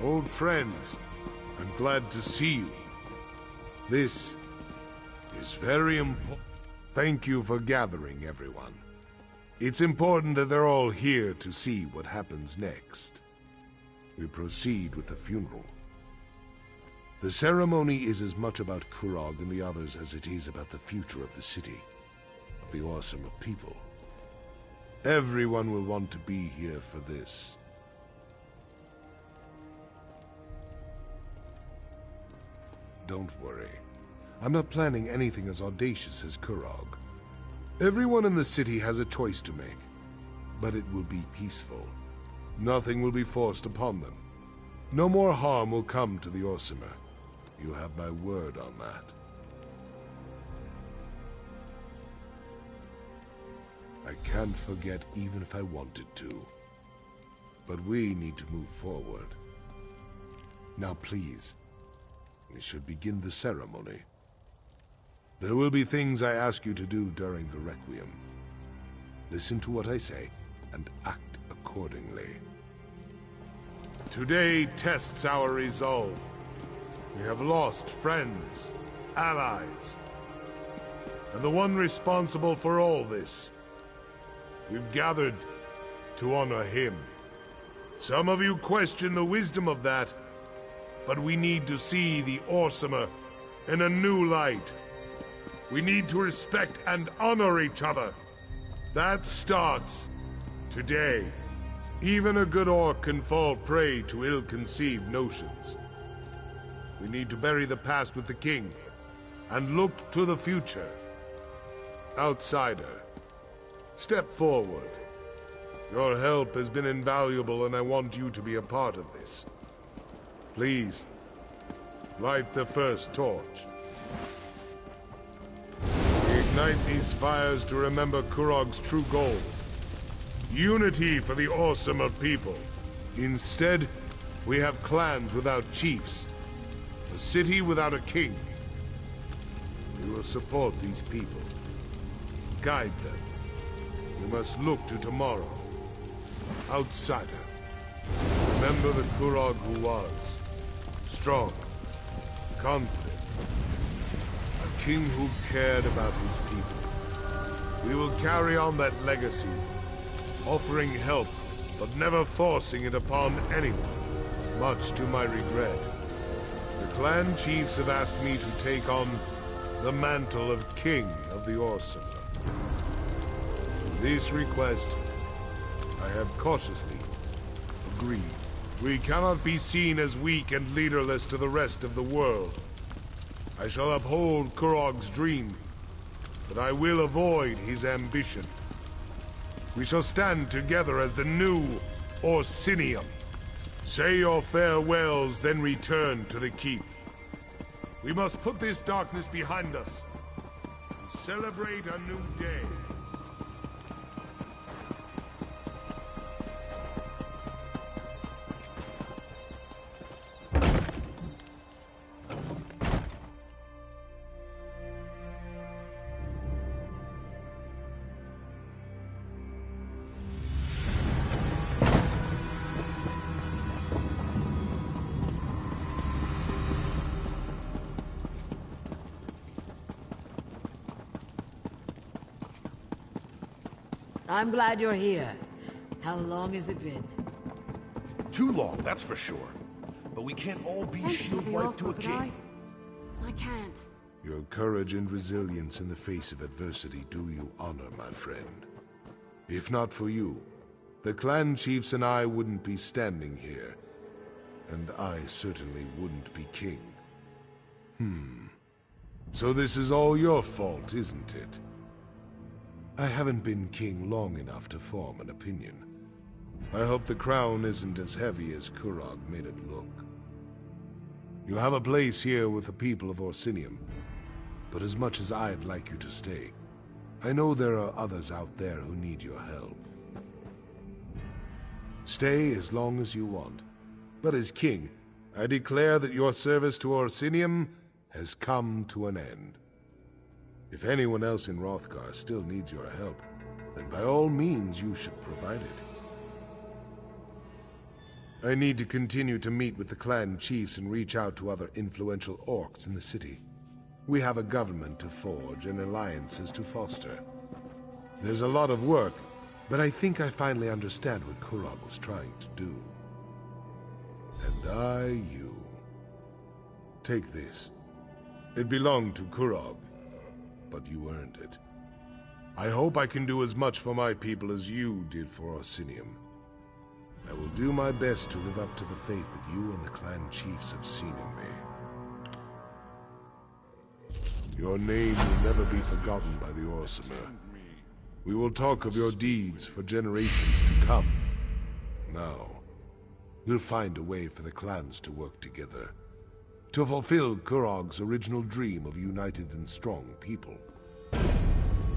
Old friends, I'm glad to see you. This is very important. Thank you for gathering, everyone. It's important that they're all here to see what happens next. We proceed with the funeral. The ceremony is as much about Kurog and the others as it is about the future of the city, of the Orsimer people. Everyone will want to be here for this. Don't worry. I'm not planning anything as audacious as Kurog. Everyone in the city has a choice to make, but it will be peaceful. Nothing will be forced upon them. No more harm will come to the Orsimer. You have my word on that. I can't forget even if I wanted to. But we need to move forward. Now please, we should begin the ceremony. There will be things I ask you to do during the Requiem. Listen to what I say, and act accordingly. Today tests our resolve. We have lost friends, allies, and the one responsible for all this. We've gathered to honor him. Some of you question the wisdom of that, but we need to see the Orsimer in a new light. We need to respect and honor each other. That starts today. Even a good orc can fall prey to ill-conceived notions. We need to bury the past with the king, and look to the future. Outsider, step forward. Your help has been invaluable, and I want you to be a part of this. Please, light the first torch. We ignite these fires to remember Kurog's true goal. Unity for the Orsimer people. Instead, we have clans without chiefs. A city without a king. We will support these people. Guide them. We must look to tomorrow. Outsider. Remember the Kurog who was. Strong. Confident. A king who cared about his people. We will carry on that legacy. Offering help, but never forcing it upon anyone. Much to my regret. The clan chiefs have asked me to take on the mantle of King of the Orsimer. To this request, I have cautiously agreed. We cannot be seen as weak and leaderless to the rest of the world. I shall uphold Kurog's dream, but I will avoid his ambition. We shall stand together as the new Orsinium. Say your farewells, then return to the keep. We must put this darkness behind us and celebrate a new day. I'm glad you're here. How long has it been? Too long, that's for sure. But we can't all be shield wife to a king. I can't. Your courage and resilience in the face of adversity do you honor, my friend. If not for you, the clan chiefs and I wouldn't be standing here. And I certainly wouldn't be king. So this is all your fault, isn't it? I haven't been king long enough to form an opinion. I hope the crown isn't as heavy as Kurog made it look. You have a place here with the people of Orsinium, but as much as I'd like you to stay, I know there are others out there who need your help. Stay as long as you want, but as king, I declare that your service to Orsinium has come to an end. If anyone else in Hrothgar still needs your help, then by all means you should provide it. I need to continue to meet with the clan chiefs and reach out to other influential orcs in the city. We have a government to forge and alliances to foster. There's a lot of work, but I think I finally understand what Kurog was trying to do. And you. Take this. It belonged to Kurog, but you earned it. I hope I can do as much for my people as you did for Orsinium. I will do my best to live up to the faith that you and the clan chiefs have seen in me. Your name will never be forgotten by the Orsimer. We will talk of your deeds for generations to come. Now, we'll find a way for the clans to work together, to fulfill Kurog's original dream of a united and strong people.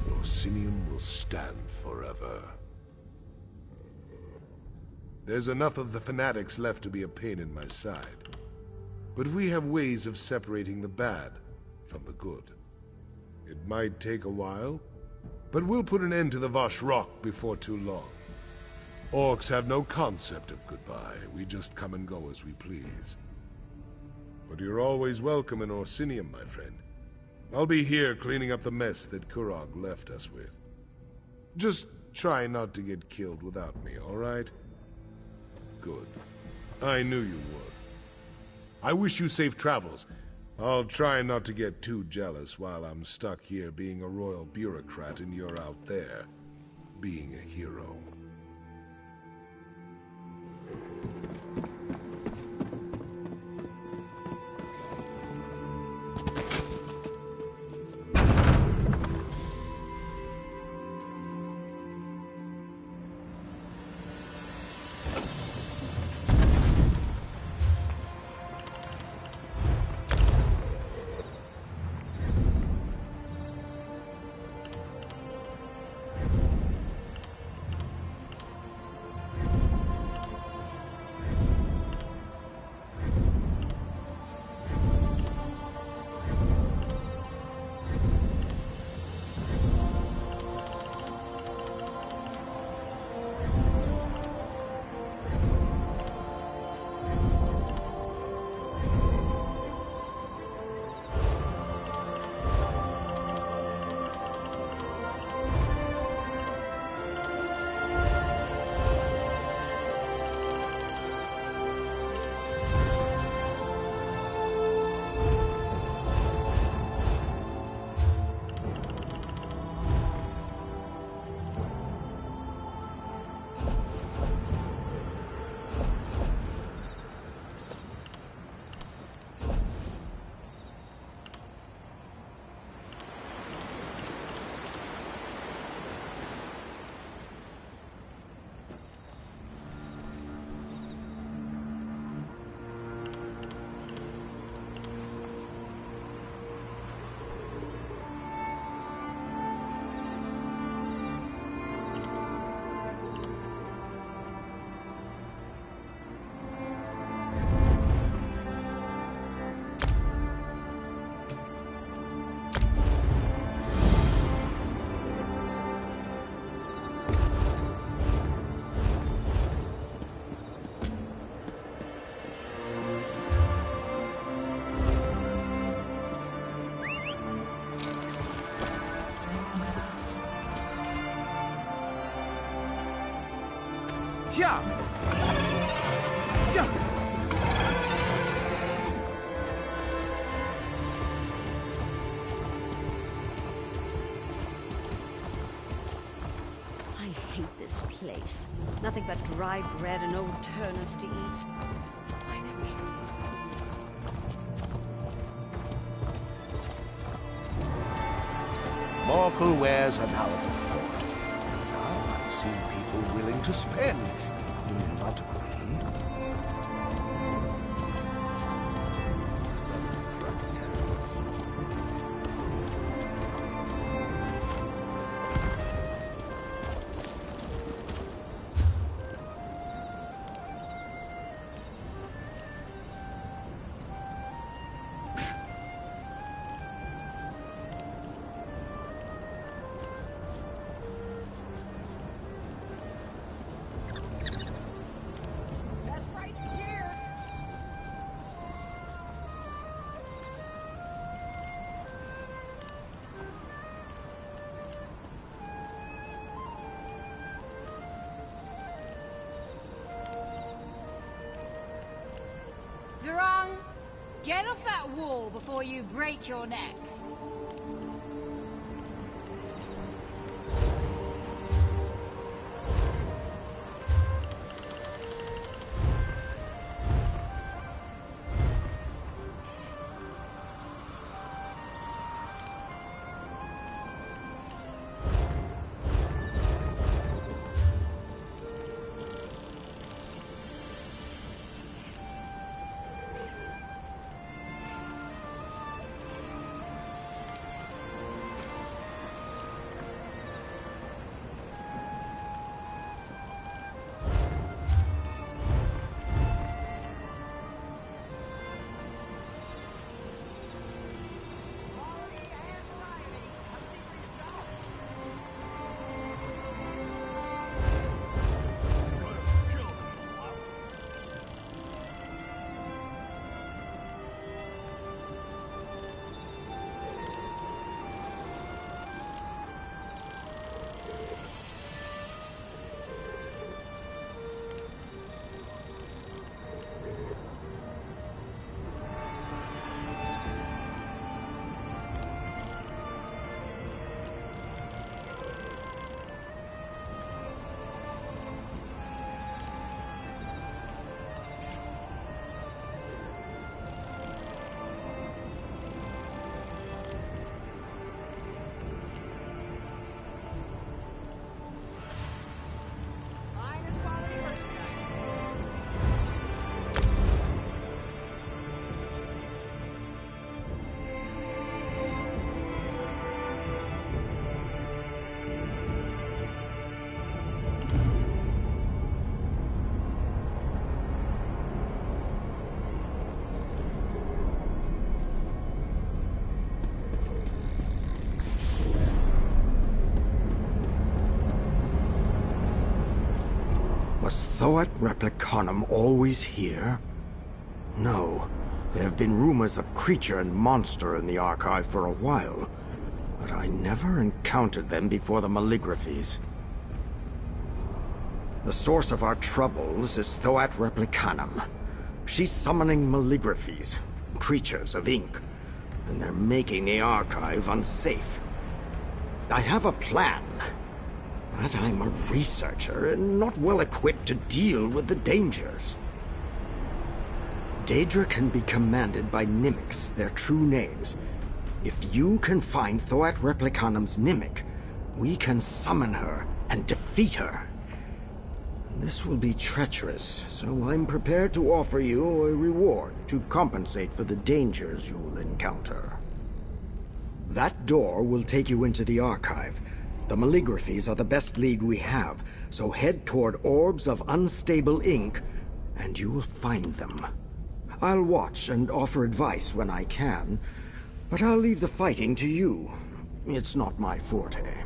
Orsinium will stand forever. There's enough of the fanatics left to be a pain in my side. But we have ways of separating the bad from the good. It might take a while, but we'll put an end to the Vash'Rokk before too long. Orcs have no concept of goodbye. We just come and go as we please. But you're always welcome in Orsinium, my friend. I'll be here cleaning up the mess that Kurog left us with. Just try not to get killed without me, all right? Good. I knew you would. I wish you safe travels. I'll try not to get too jealous while I'm stuck here being a royal bureaucrat and you're out there being a hero. Yeah. Yeah. I hate this place. Nothing but dry bread and old turnips to eat. I never should. Morkel wares are now at the fort. Now I've seen people willing to spend. Do you not agree? That's right. Get off that wall before you break your neck. Was Thoat Replicanum always here? No. There have been rumors of creature and monster in the Archive for a while, but I never encountered them before the Maligraphies. The source of our troubles is Thoat Replicanum. She's summoning Maligraphies, creatures of ink, and they're making the Archive unsafe. I have a plan. But I'm a researcher and not well equipped to deal with the dangers. Daedra can be commanded by Nimics, their true names. If you can find Thoat Replicanum's Nimic, we can summon her and defeat her. This will be treacherous, so I'm prepared to offer you a reward to compensate for the dangers you'll encounter. That door will take you into the Archive. The Maligraphies are the best lead we have, so head toward orbs of unstable ink, and you'll find them. I'll watch and offer advice when I can, but I'll leave the fighting to you. It's not my forte.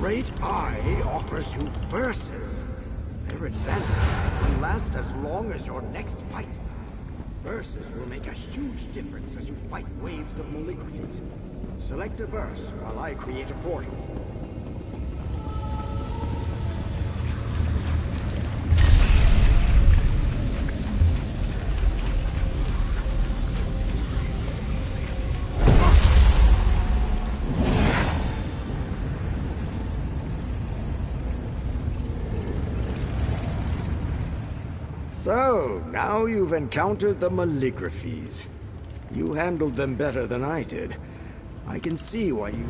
Great Eye offers you verses. Their advantage will last as long as your next fight. Verses will make a huge difference as you fight waves of maligraphies. Select a verse while I create a portal. So, now you've encountered the maligraphies. You handled them better than I did. I can see why you...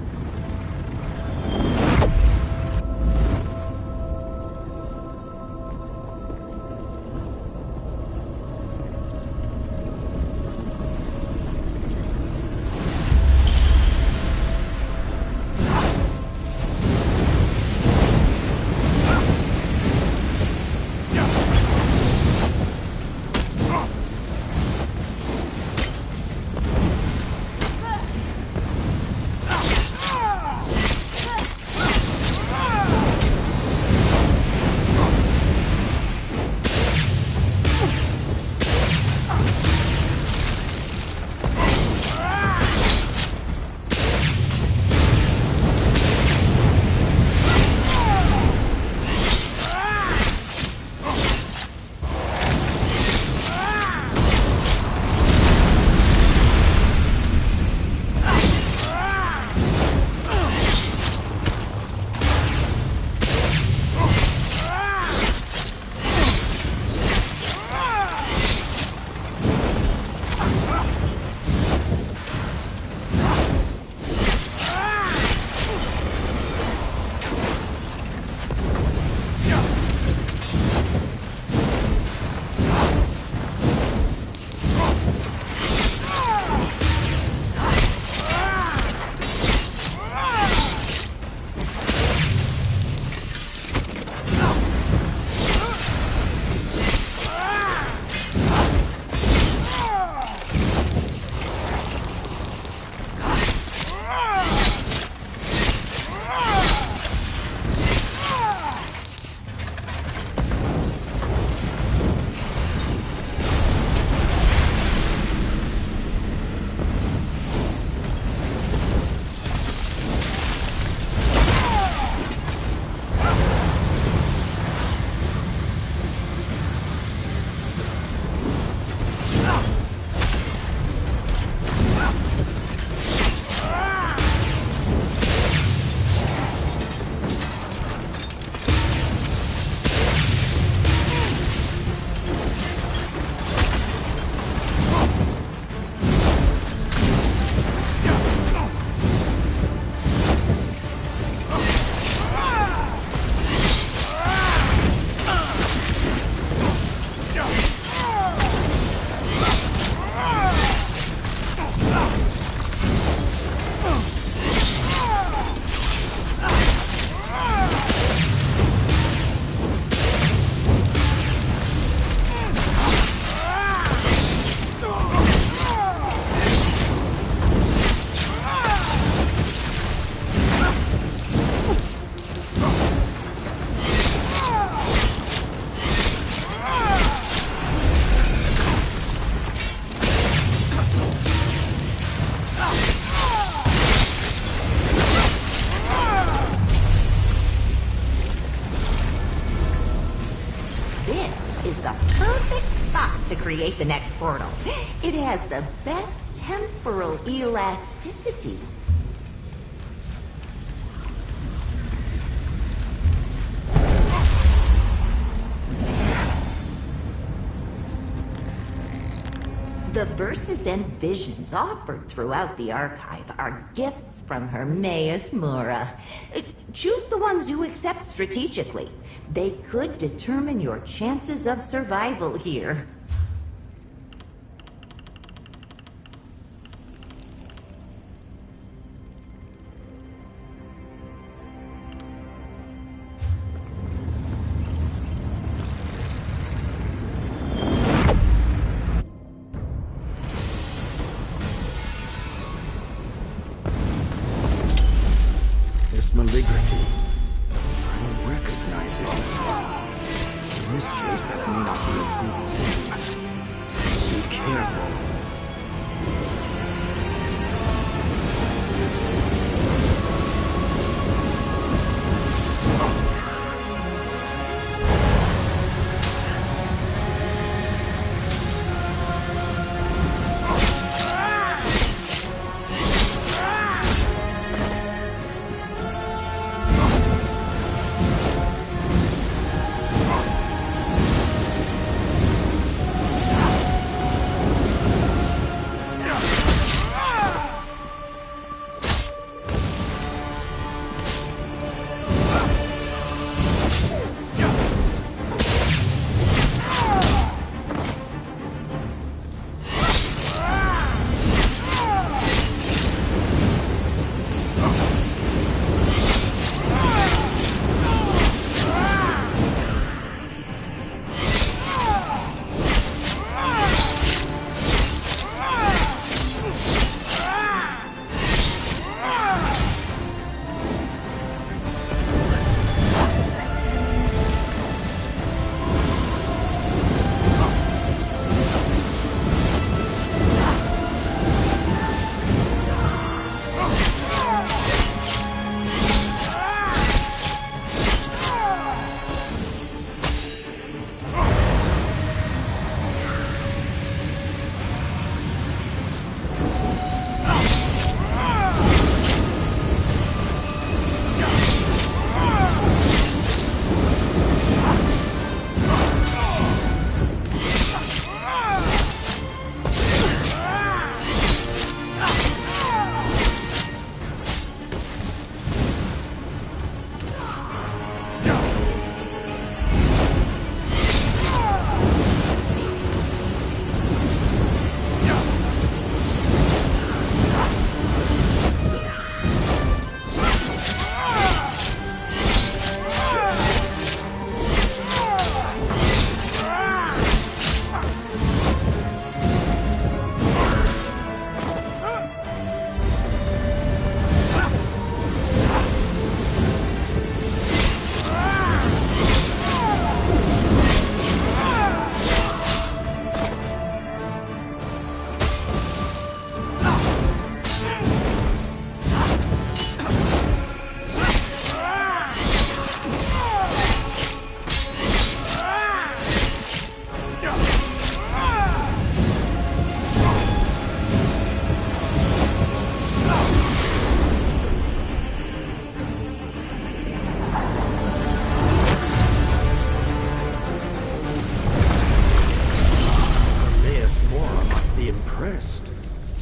to create the next portal. It has the best temporal elasticity. The verses and visions offered throughout the archive are gifts from Hermaeus Mora. Choose the ones you accept strategically. They could determine your chances of survival here. This maligraphy, city. In this case, that may not be a good thing. Be careful.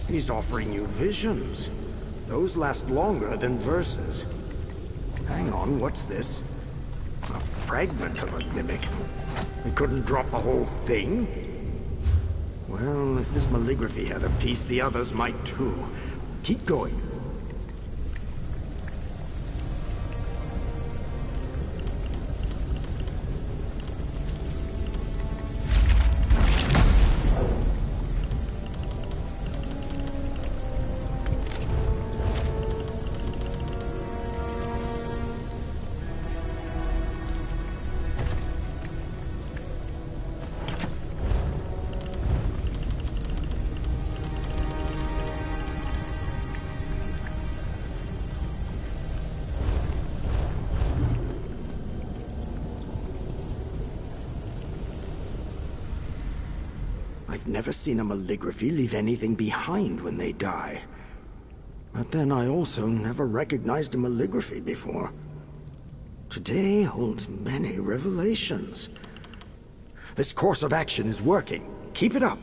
He's offering you visions. Those last longer than verses. Hang on, what's this? A fragment of a mimic. We couldn't drop the whole thing? Well, if this Malligraphy had a piece, the others might too. Keep going. I've never seen a Malligraphy leave anything behind when they die. But then I also never recognized a Malligraphy before. Today holds many revelations. This course of action is working. Keep it up.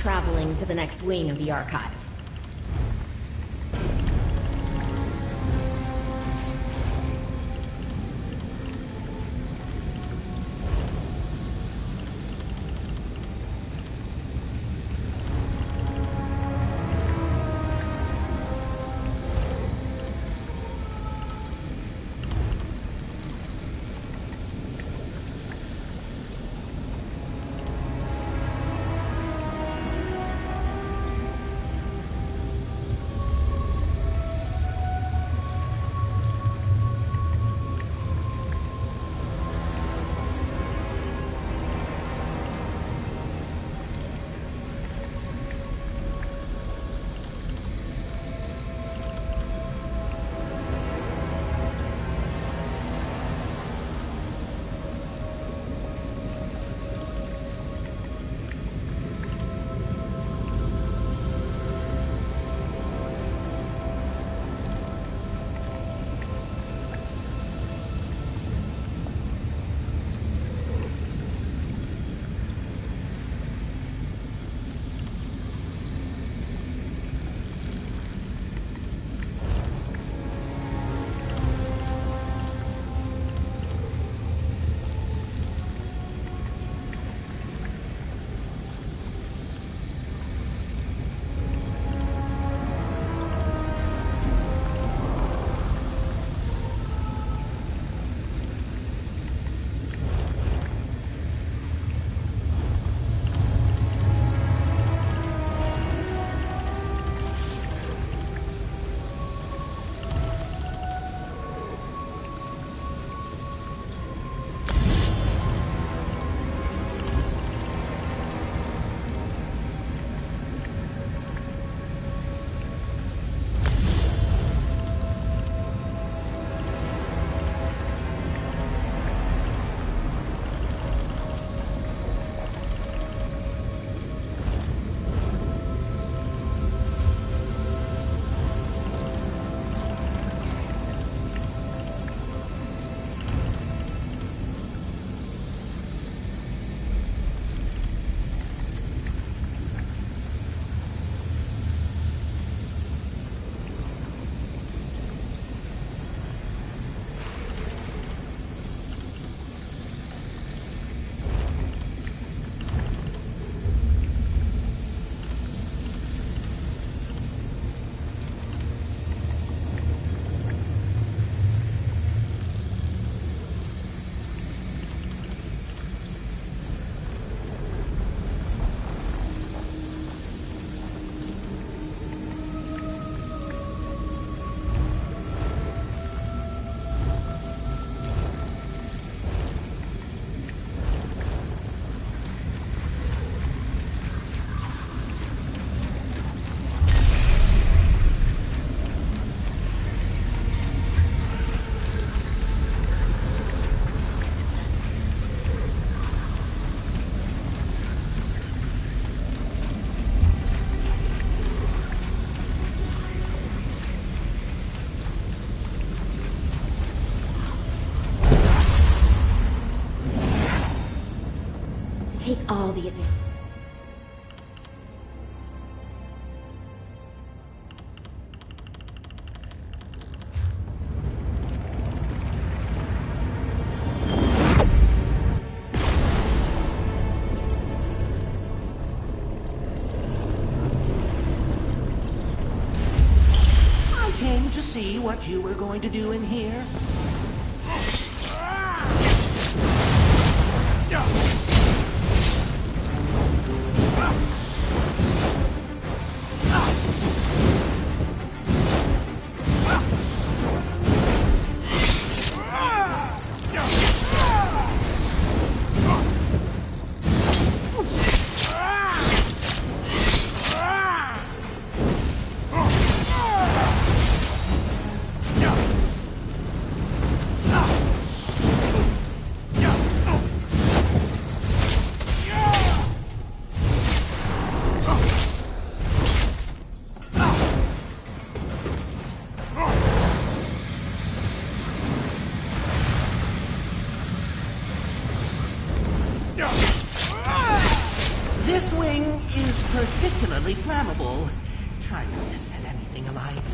traveling to the next wing of the Archive. Take all the advantage. I came to see what you were going to do in here. anything alive?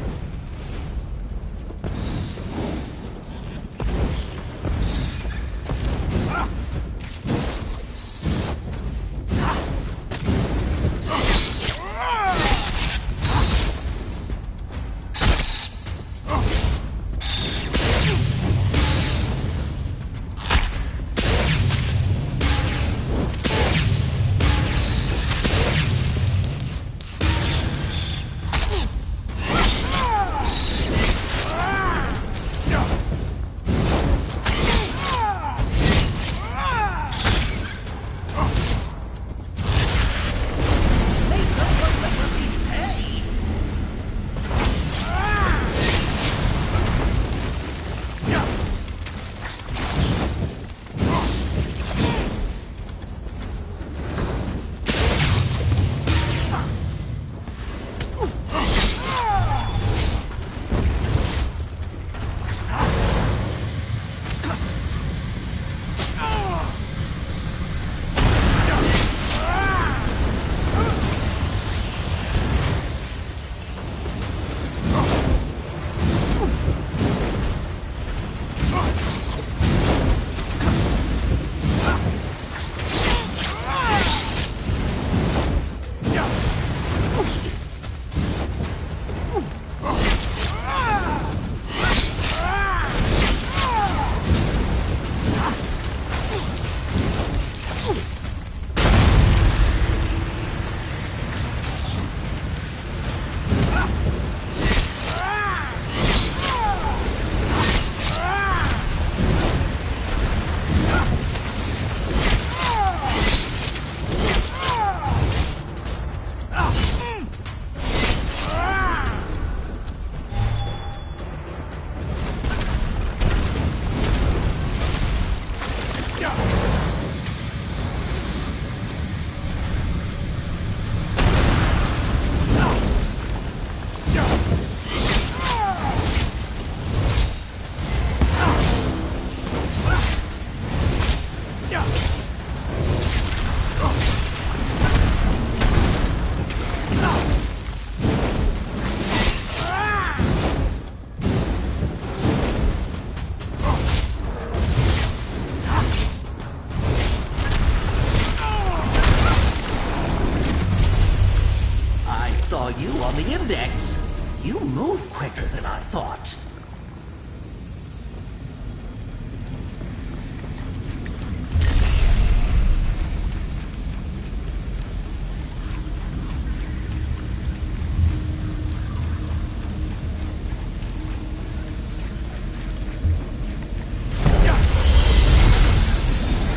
You on the index. You move quicker than I thought.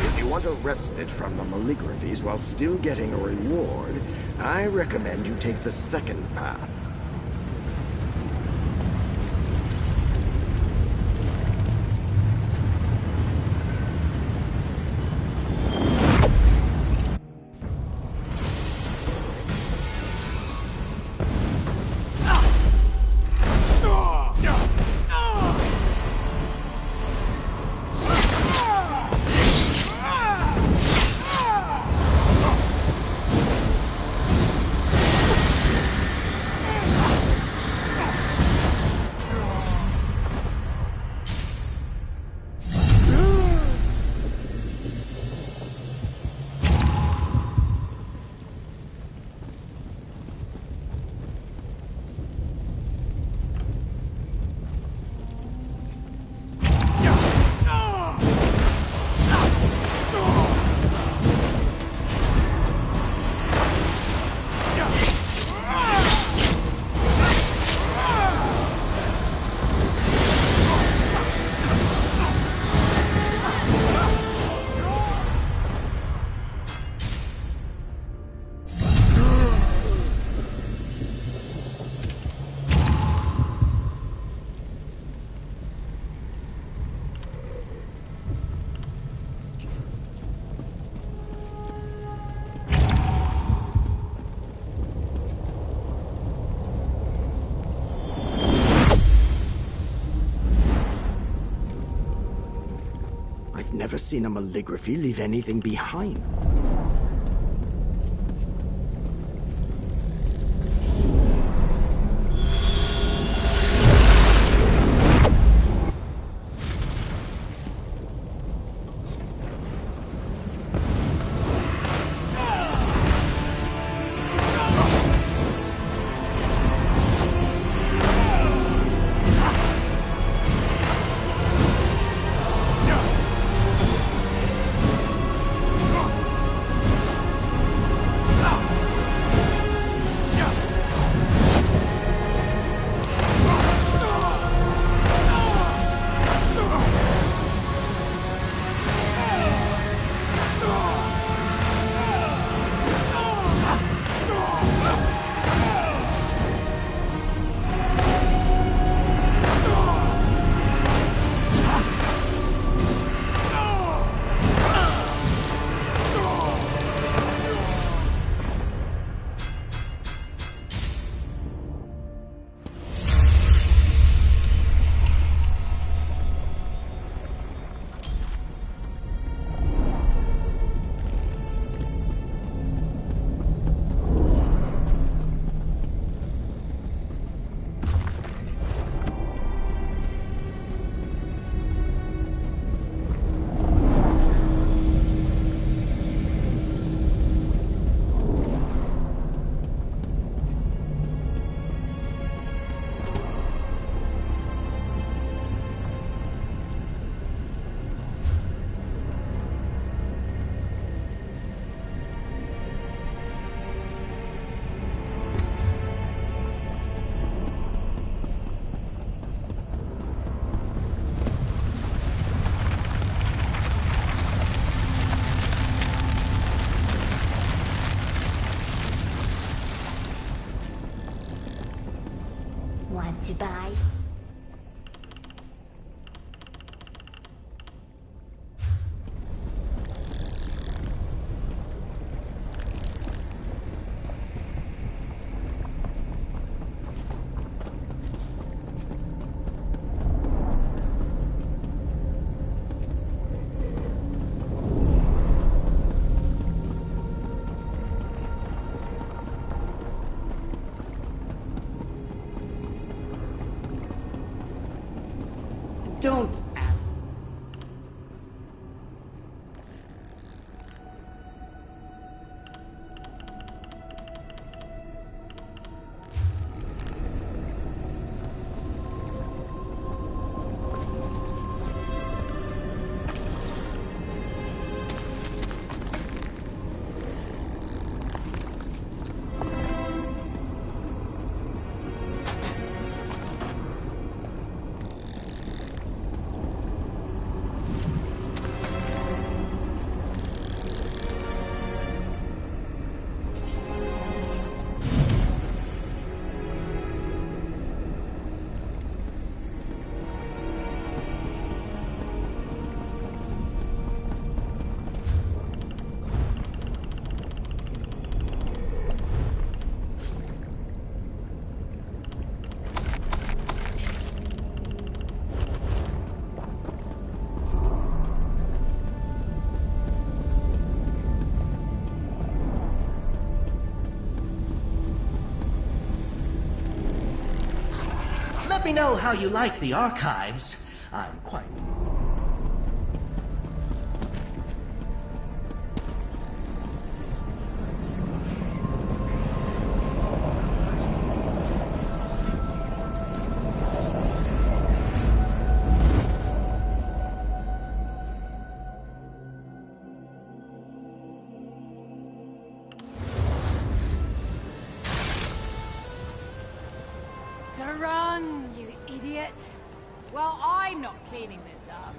If you want a respite from the Maligraphies while still getting a reward, I recommend you take the second path. Never seen a Maligraphy leave anything behind. Want to buy? Don't... Let me know how you like the archives. I'm quite... Durung, you idiot. Well, I'm not cleaning this up.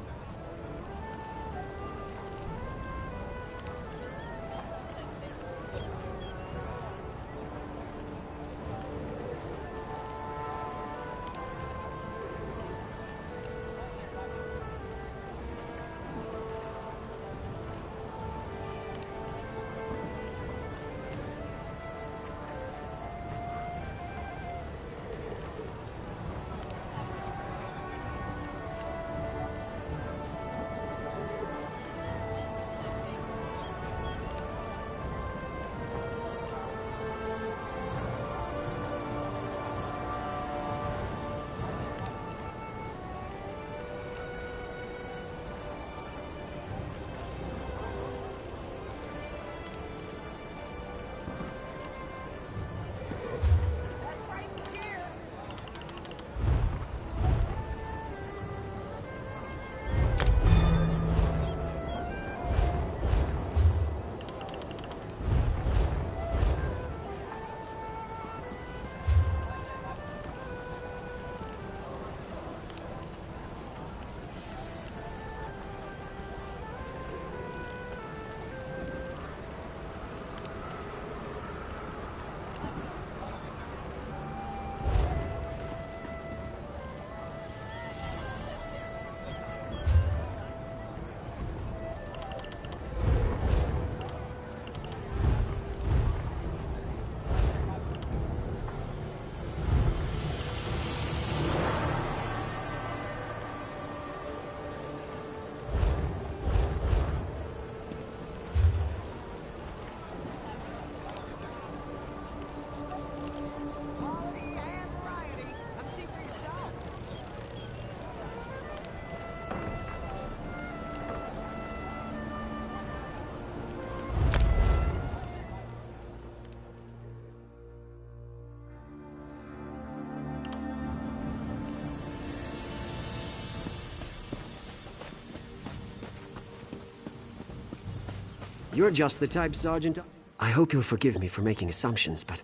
You're just the type, Sergeant. I hope you'll forgive me for making assumptions, but...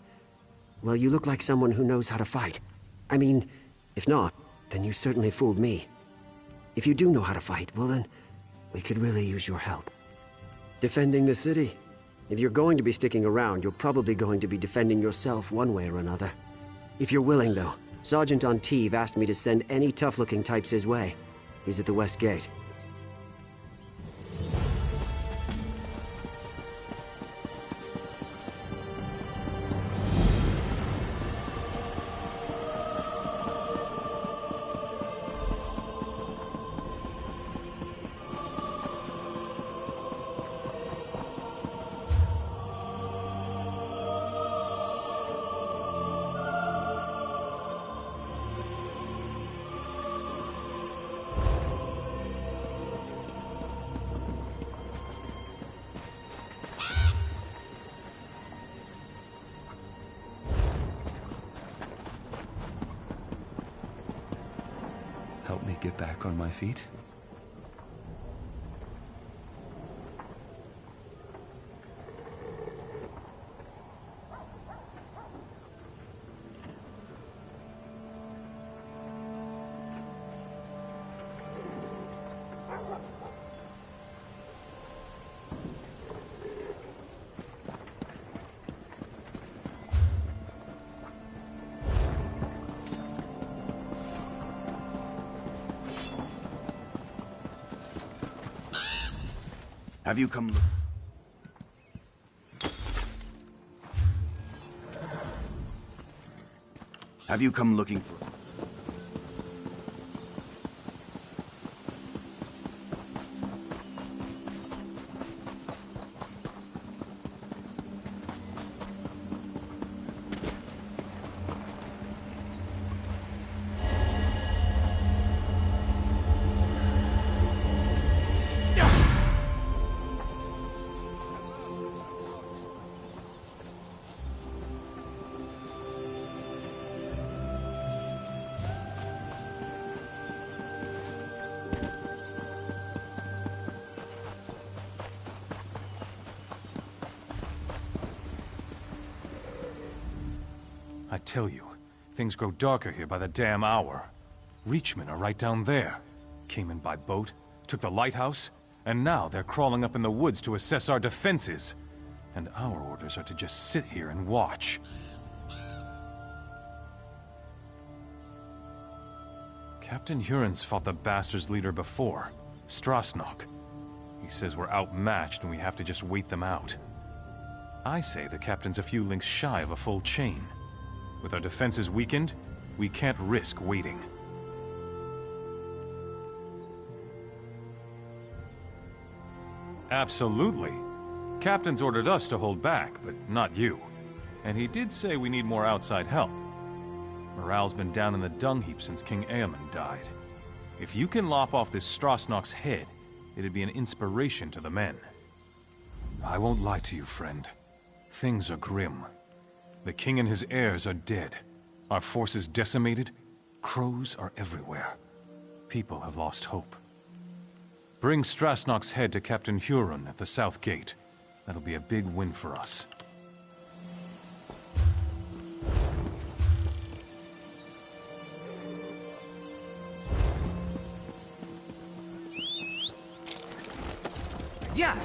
well, you look like someone who knows how to fight. I mean, if not, then you certainly fooled me. If you do know how to fight, well then, we could really use your help. Defending the city? If you're going to be sticking around, you're probably going to be defending yourself one way or another. If you're willing, though, Sergeant Anteve asked me to send any tough-looking types his way. He's at the West Gate. Help me get back on my feet? Have you come... Have you come looking for... I tell you, things grow darker here by the damn hour. Reachmen are right down there. Came in by boat, took the lighthouse, and now they're crawling up in the woods to assess our defenses. And our orders are to just sit here and watch. Captain Huron's fought the bastards' leader before, Strasnok. He says we're outmatched and we have to just wait them out. I say the captain's a few links shy of a full chain. With our defenses weakened, we can't risk waiting. Absolutely. Captain's ordered us to hold back, but not you. And he did say we need more outside help. Morale's been down in the dung heap since King Eamon died. If you can lop off this Strasnok's head, it'd be an inspiration to the men. I won't lie to you, friend. Things are grim. The king and his heirs are dead. Our forces decimated. Crows are everywhere. People have lost hope. Bring Strasnok's head to Captain Huron at the South Gate. That'll be a big win for us. Yeah!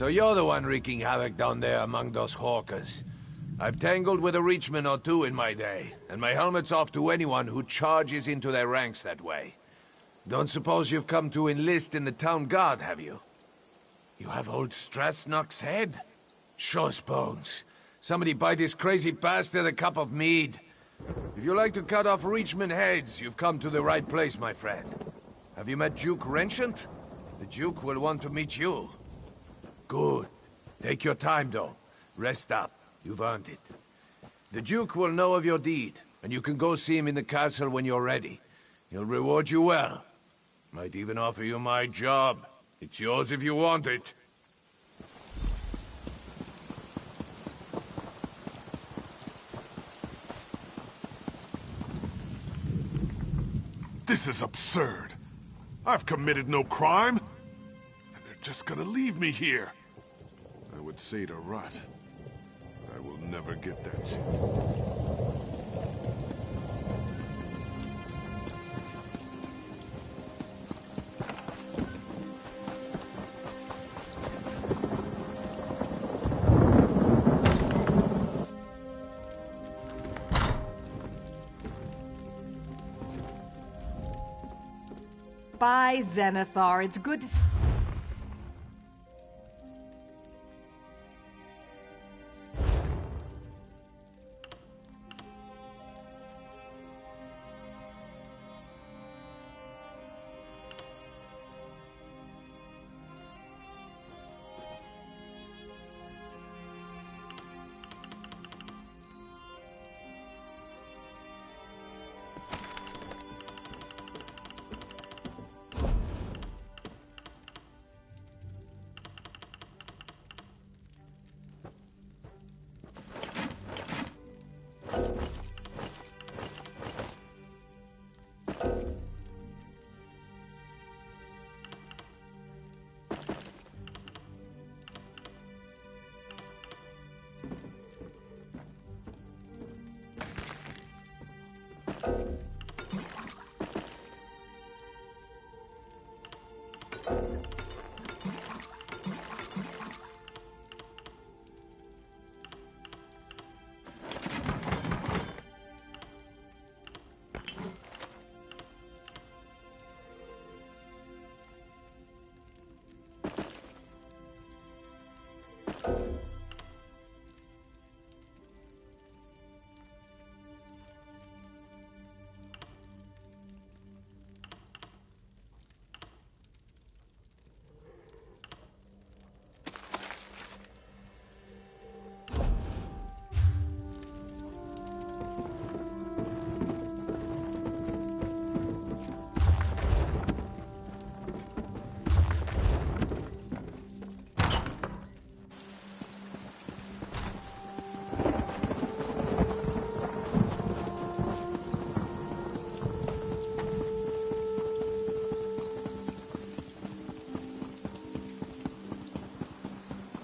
So you're the one wreaking havoc down there among those hawkers. I've tangled with a Reachman or two in my day, and my helmet's off to anyone who charges into their ranks that way. Don't suppose you've come to enlist in the town guard, have you? You have old Strasnock's head? Shows bones. Somebody buy this crazy bastard a cup of mead. If you like to cut off Reachman heads, you've come to the right place, my friend. Have you met Duke Renchant? The Duke will want to meet you. Good. Take your time, though. Rest up. You've earned it. The Duke will know of your deed, and you can go see him in the castle when you're ready. He'll reward you well. Might even offer you my job. It's yours if you want it. This is absurd. I've committed no crime. And they're just gonna leave me here. I would say to Rut, I will never get that shit. Bye, Zenithar. It's good to...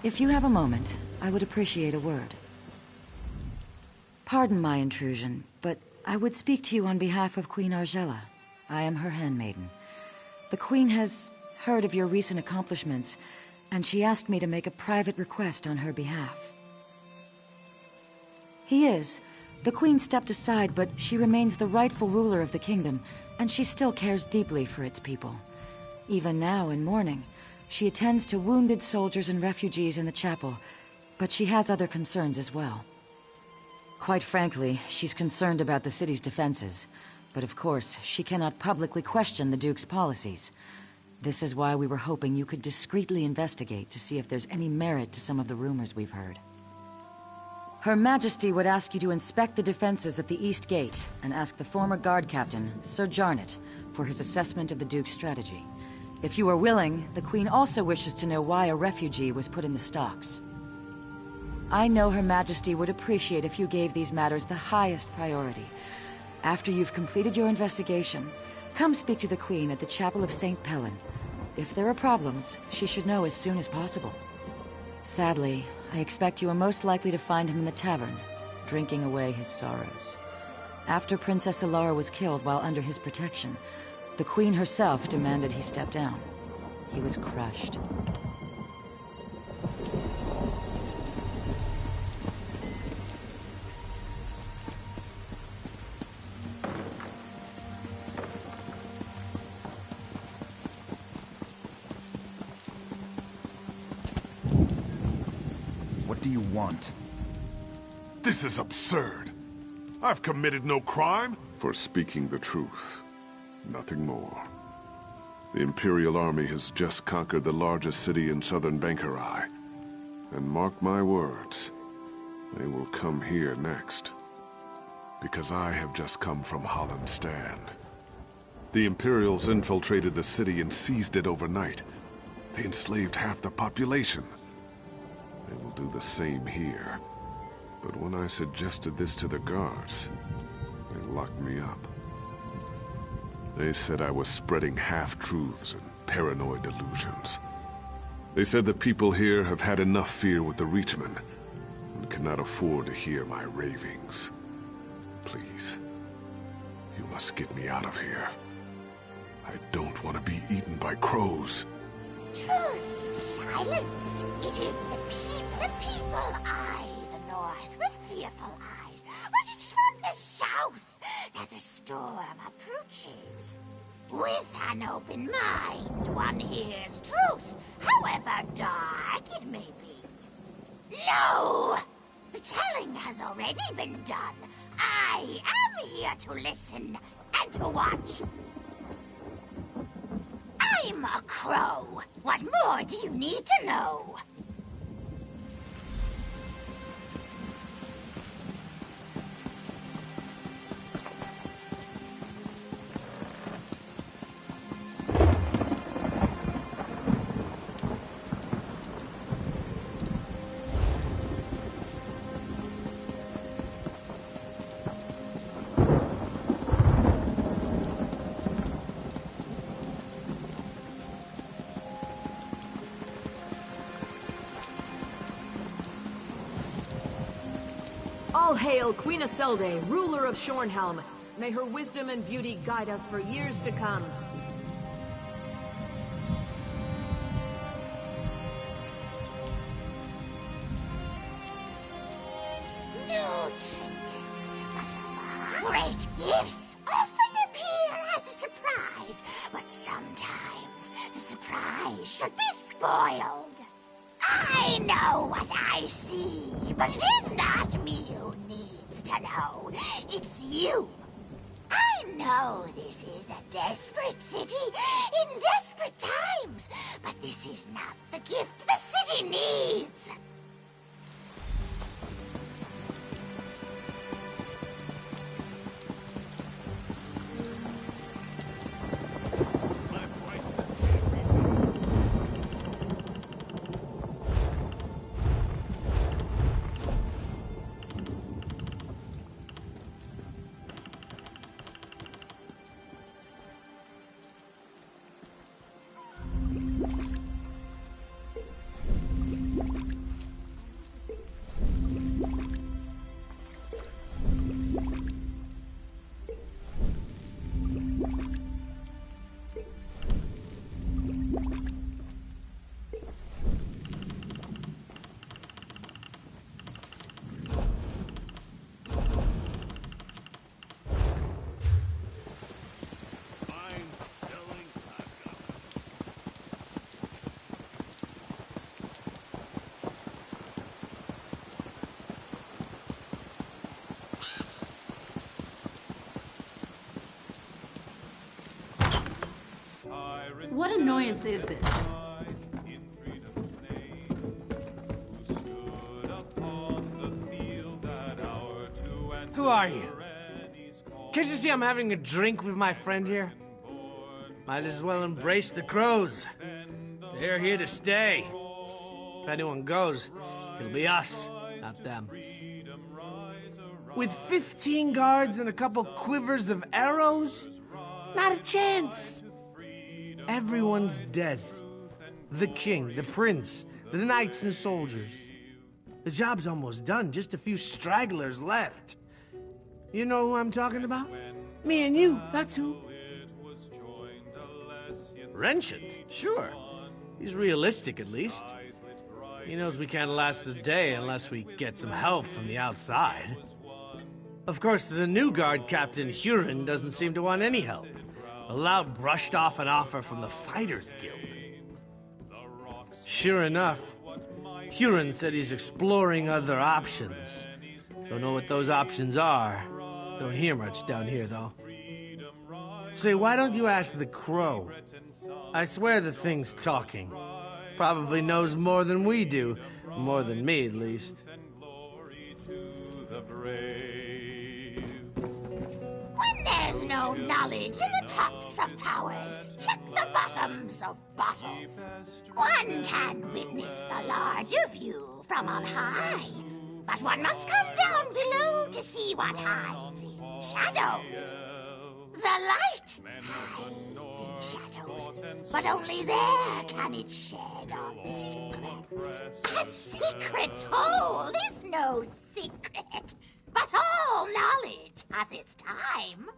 If you have a moment, I would appreciate a word. Pardon my intrusion, but I would speak to you on behalf of Queen Argella. I am her handmaiden. The Queen has heard of your recent accomplishments, and she asked me to make a private request on her behalf. He is. The Queen stepped aside, but she remains the rightful ruler of the kingdom, and she still cares deeply for its people. Even now, in mourning, she attends to wounded soldiers and refugees in the chapel, but she has other concerns as well. Quite frankly, she's concerned about the city's defenses, but of course, she cannot publicly question the Duke's policies. This is why we were hoping you could discreetly investigate to see if there's any merit to some of the rumors we've heard. Her Majesty would ask you to inspect the defenses at the East Gate and ask the former guard captain, Sir Jarnet, for his assessment of the Duke's strategy. If you are willing, the Queen also wishes to know why a refugee was put in the stocks. I know Her Majesty would appreciate if you gave these matters the highest priority. After you've completed your investigation, come speak to the Queen at the Chapel of St. Pellin. If there are problems, she should know as soon as possible. Sadly, I expect you are most likely to find him in the tavern, drinking away his sorrows. After Princess Ilara was killed while under his protection, the Queen herself demanded he step down. He was crushed. do you want? This is absurd. I've committed no crime. For speaking the truth. Nothing more. The Imperial Army has just conquered the largest city in southern Bankarai. And mark my words, they will come here next. Because I have just come from Hollandstand. The Imperials infiltrated the city and seized it overnight. They enslaved half the population. They will do the same here. But when I suggested this to the guards, they locked me up. They said I was spreading half-truths and paranoid delusions. They said the people here have had enough fear with the Reachmen and cannot afford to hear my ravings. Please, you must get me out of here. I don't want to be eaten by crows. Truth is silenced. It is the people eye the north with fearful eyes. But it's from the south that the storm approaches. With an open mind, one hears truth, however dark it may be. No! The telling has already been done. I am here to listen and to watch. I'm a crow. What more do you need to know? All hail Queen Isolde, ruler of Shornhelm. May her wisdom and beauty guide us for years to come. No trinkets, but great gifts often appear as a surprise, but sometimes the surprise should be spoiled. I know what I see, but it is not me who needs to know. It's you. I know this is a desperate city in desperate times, but this is not the gift the city needs. What annoyance is this? Who are you? Can't you see I'm having a drink with my friend here? Might as well embrace the crows. They're here to stay. If anyone goes, it'll be us, not them. With 15 guards and a couple quivers of arrows? Not a chance! Everyone's dead. The king, the prince, the knights and soldiers. The job's almost done, just a few stragglers left. You know who I'm talking about? Me and you, that's who. Renchant, sure. He's realistic, at least. He knows we can't last a day unless we get some help from the outside. Of course, the new guard captain, Huron, doesn't seem to want any help. Aloud brushed off an offer from the Fighters Guild. Sure enough, Huron said he's exploring other options. Don't know what those options are. Don't hear much down here, though. Say, why don't you ask the crow? I swear the thing's talking. Probably knows more than we do. More than me, at least. When there's no knowledge in the tops of towers, check the bottoms of bottles. One can witness the larger view from on high, but one must come down below to see what hides in shadows. The light hides in shadows, but only there can it shed on secrets. A secret told is no secret, but all knowledge has its time.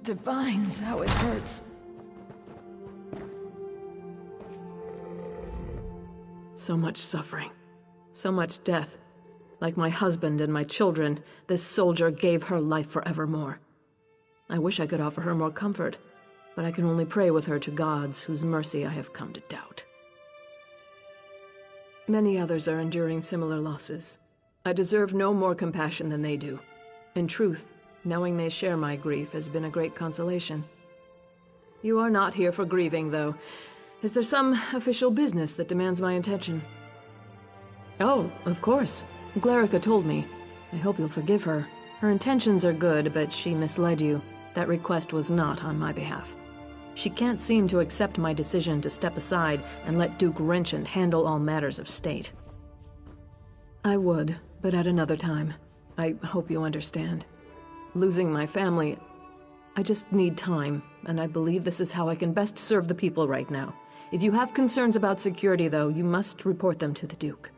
Divines, how it hurts. So much suffering. So much death. Like my husband and my children, this soldier gave her life forevermore. I wish I could offer her more comfort, but I can only pray with her to gods whose mercy I have come to doubt. Many others are enduring similar losses. I deserve no more compassion than they do. In truth, knowing they share my grief has been a great consolation. You are not here for grieving, though. Is there some official business that demands my attention? Oh, of course. Glarica told me. I hope you'll forgive her. Her intentions are good, but she misled you. That request was not on my behalf. She can't seem to accept my decision to step aside and let Duke Renchant handle all matters of state. I would, but at another time. I hope you understand. Losing my family, I just need time, and I believe this is how I can best serve the people right now. If you have concerns about security, though, you must report them to the Duke.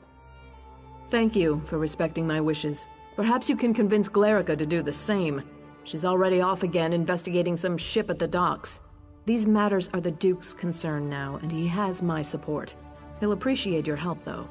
Thank you for respecting my wishes. Perhaps you can convince Glarica to do the same. She's already off again, investigating some ship at the docks. These matters are the Duke's concern now, and he has my support. He'll appreciate your help, though.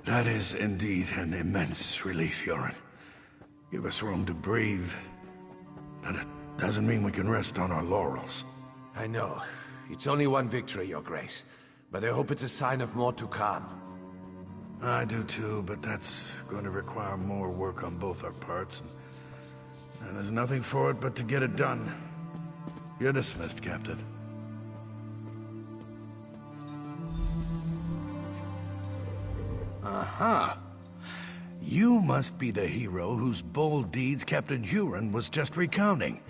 That is indeed an immense relief, Yoren. Give us room to breathe, but it doesn't mean we can rest on our laurels. I know. It's only one victory, Your Grace, but I hope it's a sign of more to come. I do too, but that's going to require more work on both our parts, and there's nothing for it but to get it done. You're dismissed, Captain. Aha! You must be the hero whose bold deeds Captain Huron was just recounting.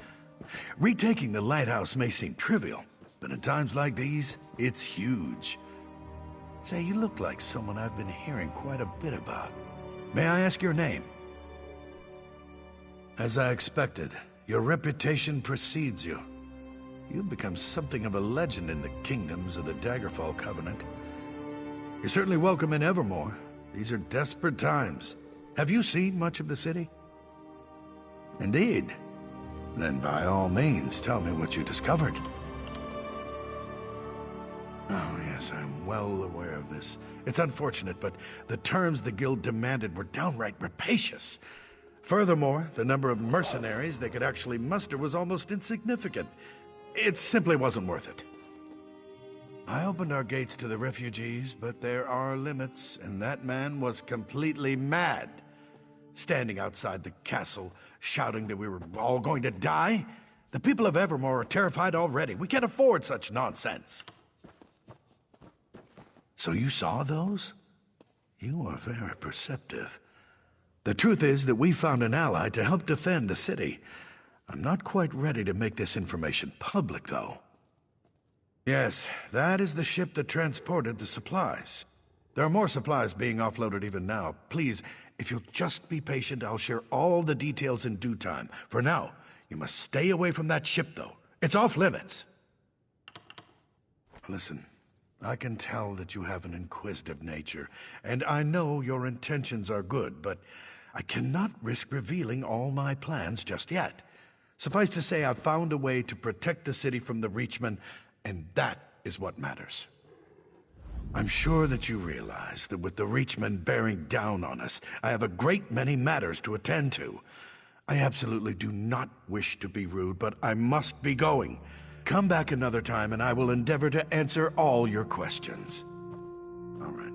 Retaking the lighthouse may seem trivial, but in times like these, it's huge. Say, you look like someone I've been hearing quite a bit about. May I ask your name? As I expected, your reputation precedes you. You've become something of a legend in the kingdoms of the Daggerfall Covenant. You're certainly welcome in Evermore. These are desperate times. Have you seen much of the city? Indeed. Then by all means, tell me what you discovered. Oh, yes, I'm well aware of this. It's unfortunate, but the terms the Guild demanded were downright rapacious. Furthermore, the number of mercenaries they could actually muster was almost insignificant. It simply wasn't worth it. I opened our gates to the refugees, but there are limits, and that man was completely mad. Standing outside the castle, shouting that we were all going to die? The people of Evermore are terrified already. We can't afford such nonsense. So you saw those? You are very perceptive. The truth is that we found an ally to help defend the city. I'm not quite ready to make this information public, though. Yes, that is the ship that transported the supplies. There are more supplies being offloaded even now. Please, if you'll just be patient, I'll share all the details in due time. For now, you must stay away from that ship, though. It's off limits. Listen, I can tell that you have an inquisitive nature, and I know your intentions are good, but I cannot risk revealing all my plans just yet. Suffice to say, I've found a way to protect the city from the Reachmen, and that is what matters. I'm sure that you realize that with the Reachmen bearing down on us, I have a great many matters to attend to. I absolutely do not wish to be rude, but I must be going. Come back another time and I will endeavor to answer all your questions. All right.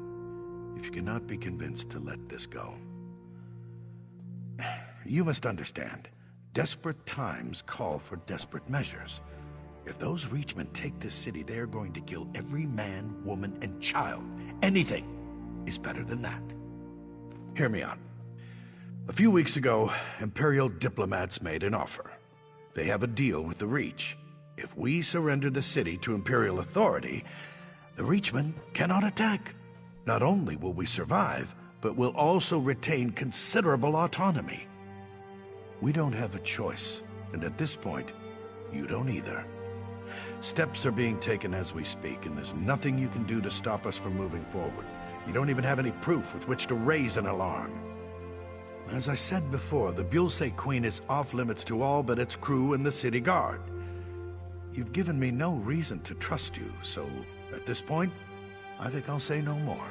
If you cannot be convinced to let this go. You must understand, desperate times call for desperate measures. If those Reachmen take this city, they are going to kill every man, woman, and child. Anything is better than that. Hear me out. A few weeks ago, Imperial diplomats made an offer. They have a deal with the Reach. If we surrender the city to Imperial authority, the Reachmen cannot attack. Not only will we survive, but we'll also retain considerable autonomy. We don't have a choice, and at this point, you don't either. Steps are being taken as we speak, and there's nothing you can do to stop us from moving forward. You don't even have any proof with which to raise an alarm. As I said before, the Bullseye Queen is off-limits to all but its crew and the city guard. You've given me no reason to trust you, so at this point, I think I'll say no more.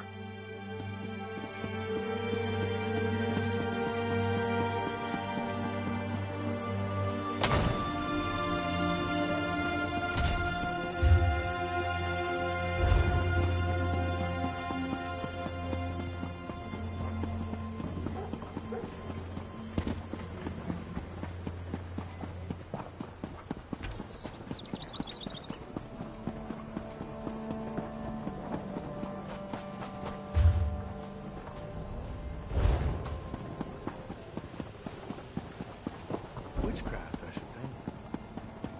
Witchcraft, I should think.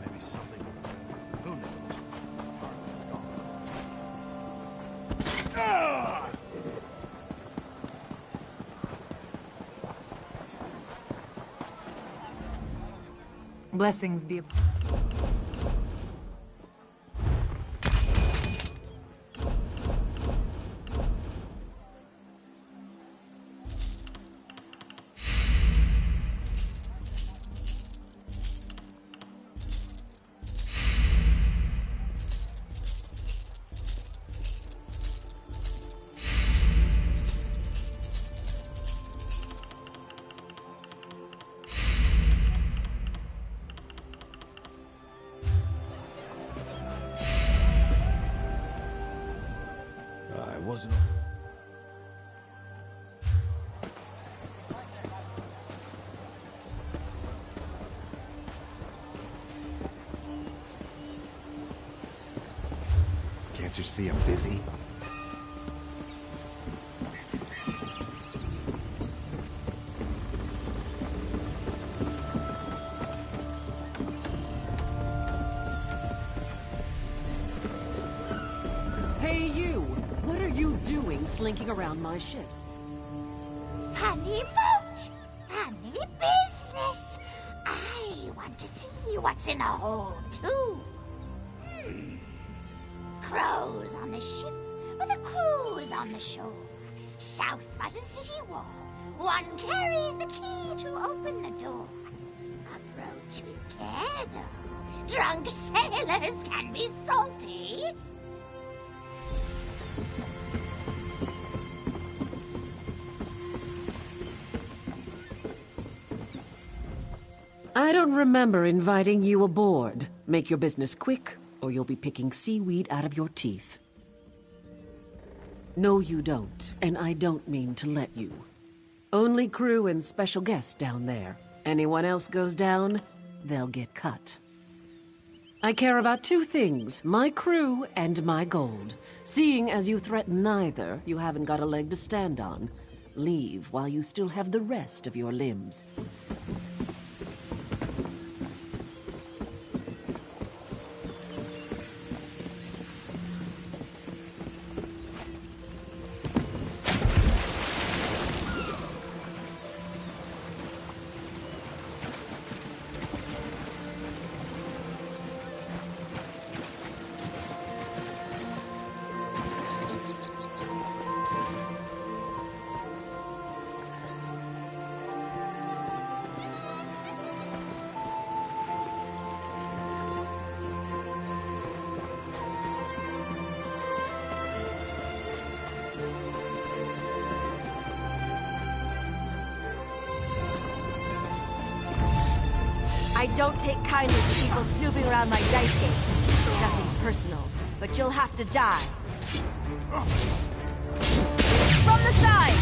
Maybe something. Who knows? Ah! Blessings be upon. Wasn't. Can't you see I'm busy? Hey, you! What are you doing slinking around my ship? Funny boat! Funny business! I want to see what's in the hold, too. Crows on the ship with a cruise on the shore. South Button City Wall. One carries the key to open the door. Approach with care, though. Drunk sailors can be salty. I don't remember inviting you aboard. Make your business quick, or you'll be picking seaweed out of your teeth. No, you don't, and I don't mean to let you. Only crew and special guests down there. Anyone else goes down, they'll get cut. I care about two things, my crew and my gold. Seeing as you threaten neither, you haven't got a leg to stand on. Leave while you still have the rest of your limbs. I don't take kindly to people snooping around my dice game. Nothing personal, but you'll have to die. From the side!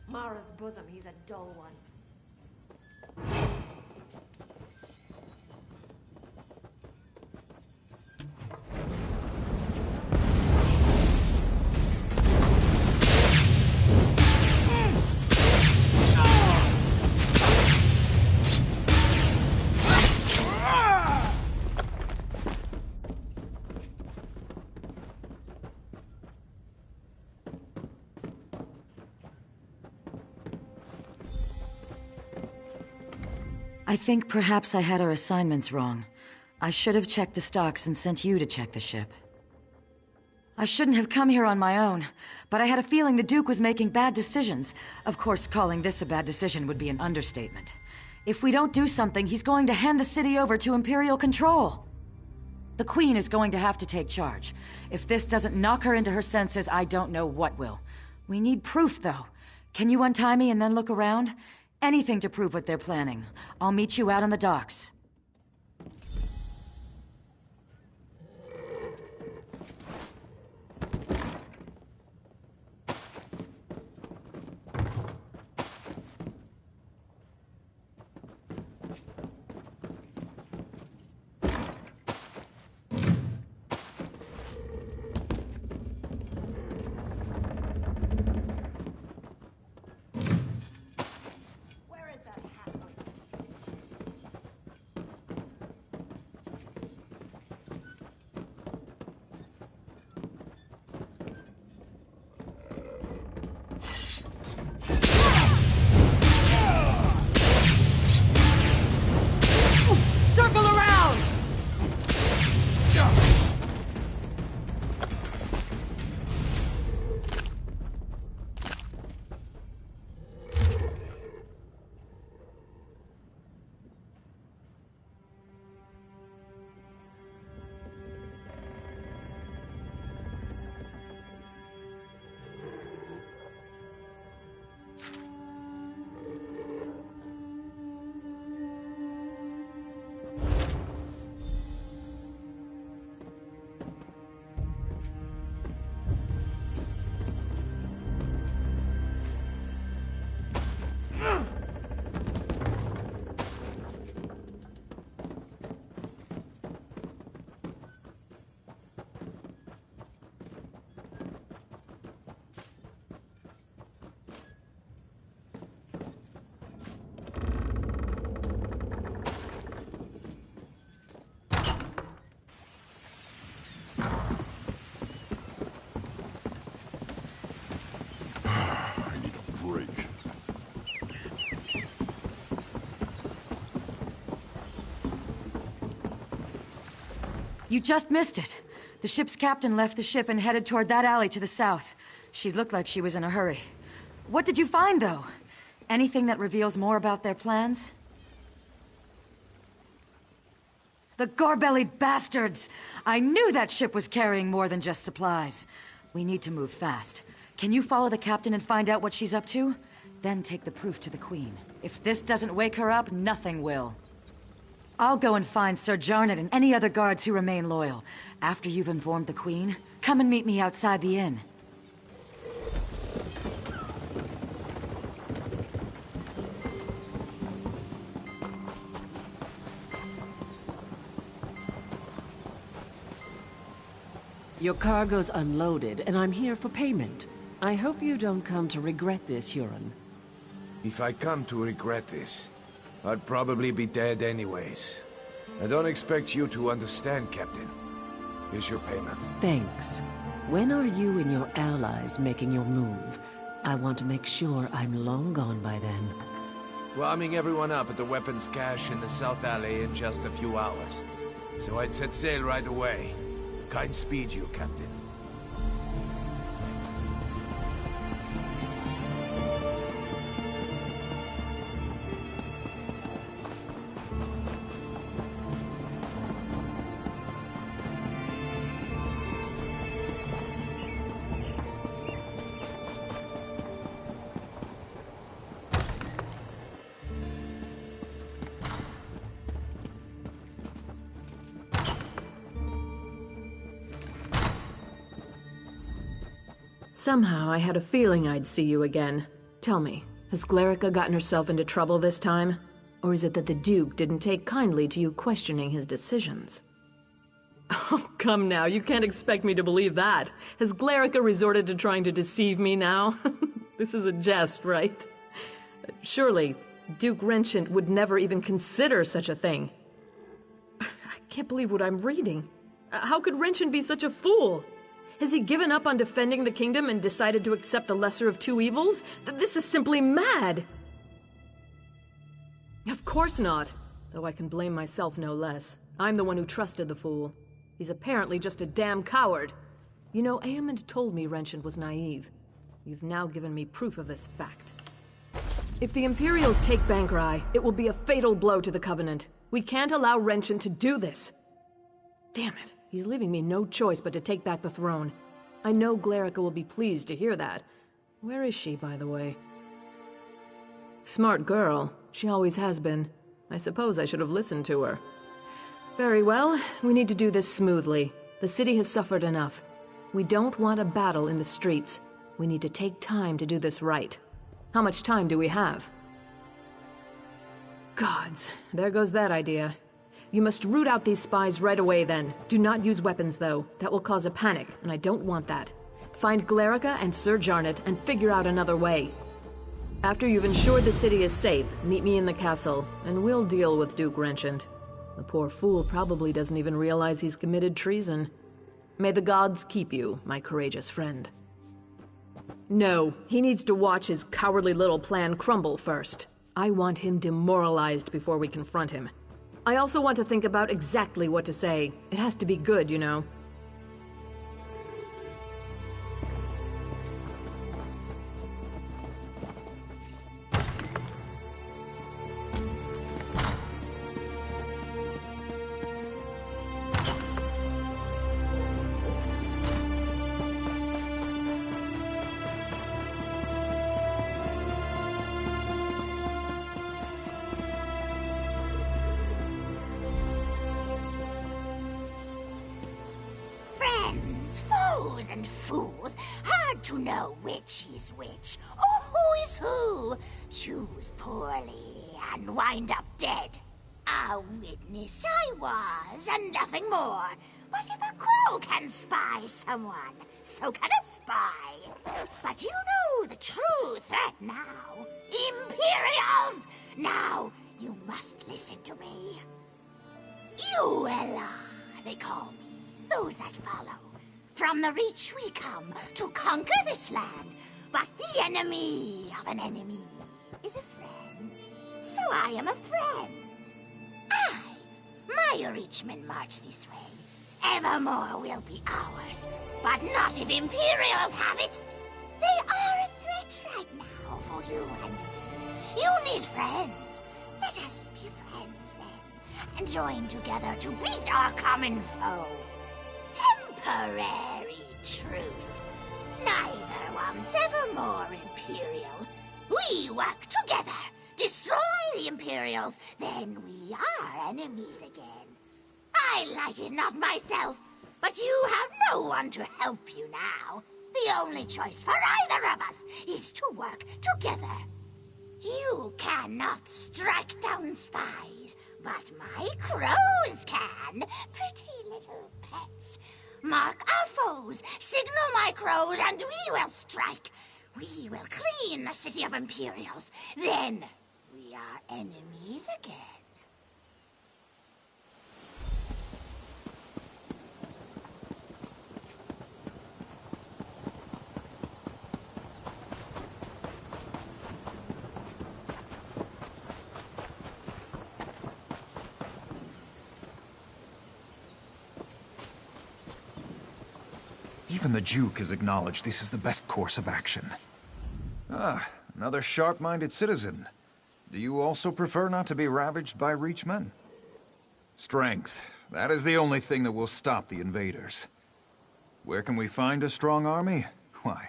Mara's bosom, he's a dull one. I think perhaps I had our assignments wrong. I should have checked the stocks and sent you to check the ship. I shouldn't have come here on my own, but I had a feeling the Duke was making bad decisions. Of course, calling this a bad decision would be an understatement. If we don't do something, he's going to hand the city over to Imperial control. The Queen is going to have to take charge. If this doesn't knock her into her senses, I don't know what will. We need proof, though. Can you untie me and then look around? Anything to prove what they're planning. I'll meet you out on the docks. You just missed it. The ship's captain left the ship and headed toward that alley to the south. She looked like she was in a hurry. What did you find, though? Anything that reveals more about their plans? The gore-bellied bastards! I knew that ship was carrying more than just supplies. We need to move fast. Can you follow the captain and find out what she's up to? Then take the proof to the Queen. If this doesn't wake her up, nothing will. I'll go and find Sir Jarned and any other guards who remain loyal. After you've informed the Queen, come and meet me outside the inn. Your cargo's unloaded, and I'm here for payment. I hope you don't come to regret this, Huron. If I come to regret this, I'd probably be dead anyways. I don't expect you to understand, Captain. Here's your payment. Thanks. When are you and your allies making your move? I want to make sure I'm long gone by then. We're arming everyone up at the weapons cache in the South Alley in just a few hours. So I'd set sail right away. Kind speed you, Captain. Somehow, I had a feeling I'd see you again. Tell me, has Glerica gotten herself into trouble this time? Or is it that the Duke didn't take kindly to you questioning his decisions? Oh, come now, you can't expect me to believe that. Has Glerica resorted to trying to deceive me now? This is a jest, right? Surely, Duke Renchant would never even consider such a thing. I can't believe what I'm reading. How could Renchant be such a fool? Has he given up on defending the kingdom and decided to accept the lesser of two evils? This is simply mad! Of course not. Though I can blame myself no less. I'm the one who trusted the fool. He's apparently just a damn coward. You know, Aemond told me Renchant was naive. You've now given me proof of this fact. If the Imperials take Bankrai, it will be a fatal blow to the Covenant. We can't allow Renchant to do this. Damn it. He's leaving me no choice but to take back the throne. I know Glerica will be pleased to hear that. Where is she, by the way? Smart girl. She always has been. I suppose I should have listened to her. Very well. We need to do this smoothly. The city has suffered enough. We don't want a battle in the streets. We need to take time to do this right. How much time do we have? Gods, there goes that idea. You must root out these spies right away, then. Do not use weapons, though. That will cause a panic, and I don't want that. Find Glerica and Sir Jarned and figure out another way. After you've ensured the city is safe, meet me in the castle, and we'll deal with Duke Renchant. The poor fool probably doesn't even realize he's committed treason. May the gods keep you, my courageous friend. No, he needs to watch his cowardly little plan crumble first. I want him demoralized before we confront him. I also want to think about exactly what to say. It has to be good, you know. Foes and fools, hard to know which is which, or who is who. Choose poorly and wind up dead. A witness I was, and nothing more. But if a crow can spy someone, so can a spy. But you know the true threat now. Imperials! Now, you must listen to me. Yuela, they call me, those that follow. From the Reach we come to conquer this land, but the enemy of an enemy is a friend. So I am a friend. My Reachmen march this way, Evermore will be ours, but not if Imperials have it. They are a threat right now for you and me. You need friends. Let us be friends then, and join together to beat our common foe. Temporary truce. Neither wants Evermore Imperial. We work together, destroy the Imperials, then we are enemies again. I like it not myself, but you have no one to help you now. The only choice for either of us is to work together. You cannot strike down spies, but my crows can. Pretty little pets. Mark our foes, signal my crows, and we will strike. We will clean the city of Imperials. Then we are enemies again. Even the Duke has acknowledged this is the best course of action. Ah, another sharp-minded citizen. Do you also prefer not to be ravaged by Reachmen? Strength. That is the only thing that will stop the invaders. Where can we find a strong army? Why,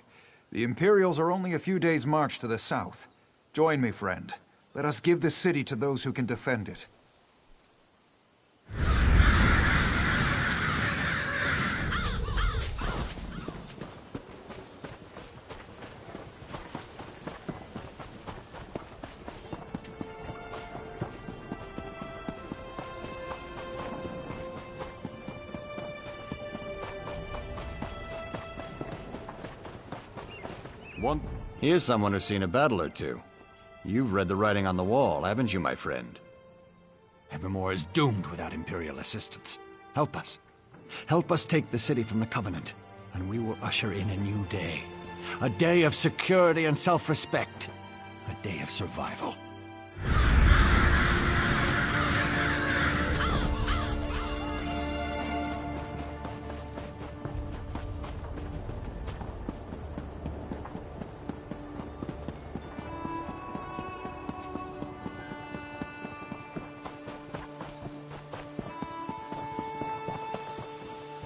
the Imperials are only a few days' march to the south. Join me, friend. Let us give the city to those who can defend it. Here's someone who's seen a battle or two. You've read the writing on the wall, haven't you, my friend? Evermore is doomed without Imperial assistance. Help us. Help us take the city from the Covenant, and we will usher in a new day. A day of security and self-respect. A day of survival.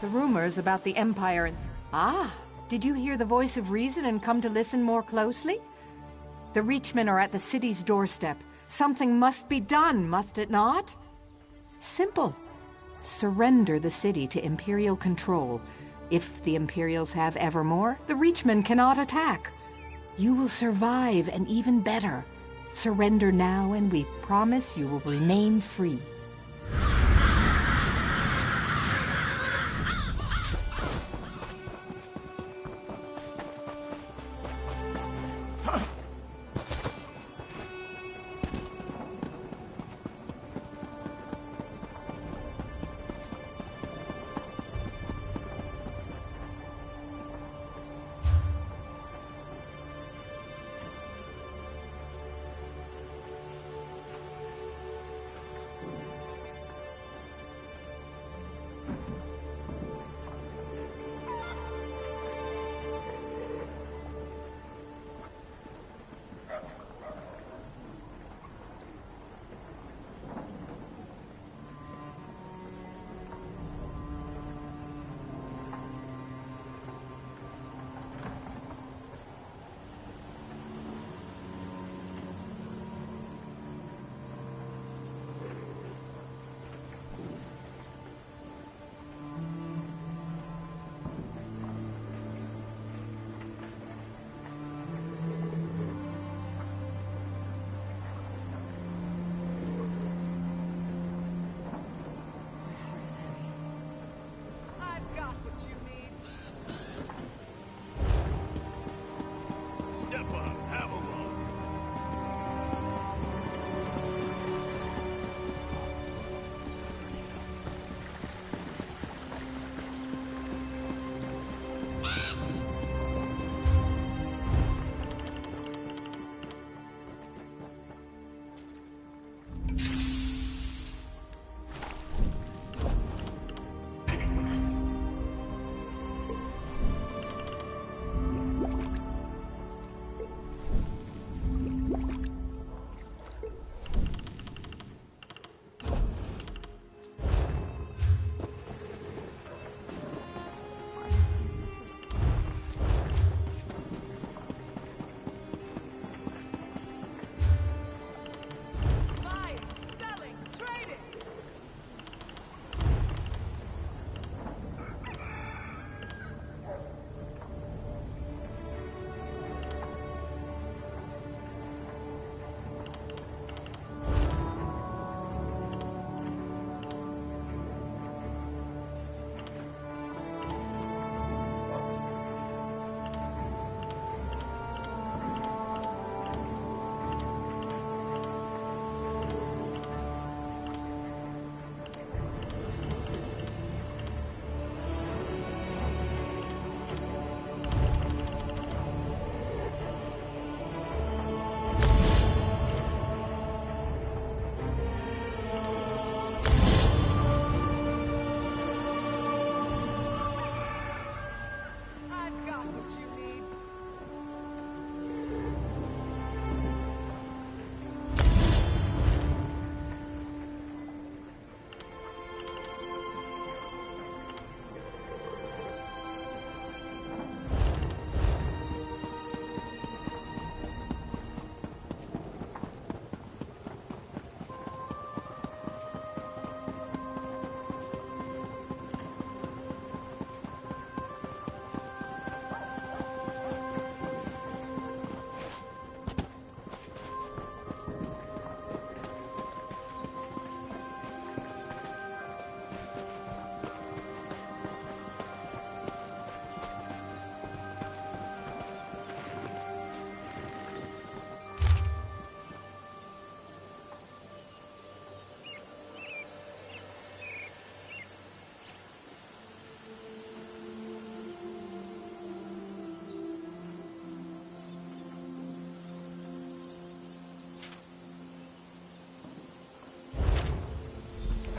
The rumors about the Empire and... Ah, did you hear the voice of reason and come to listen more closely? The Reachmen are at the city's doorstep. Something must be done, must it not? Simple. Surrender the city to Imperial control. If the Imperials have Evermore, the Reachmen cannot attack. You will survive, and even better. Surrender now, and we promise you will remain free.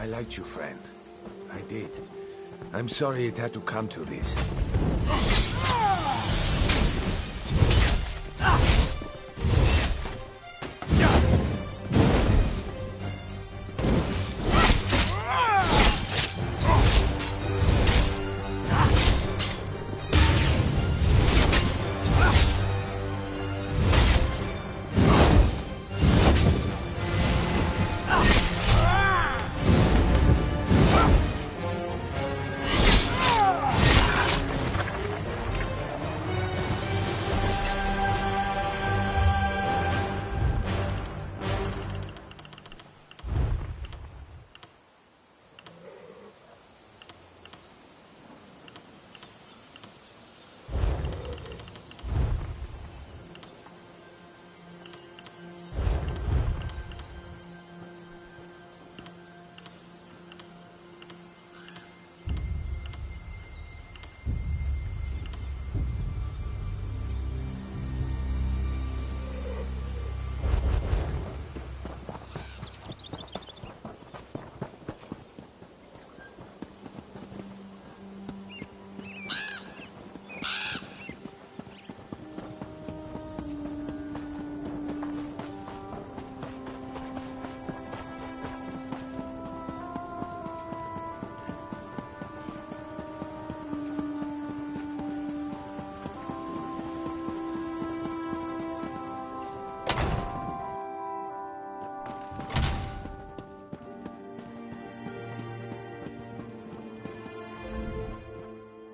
I liked you, friend. I did. I'm sorry it had to come to this.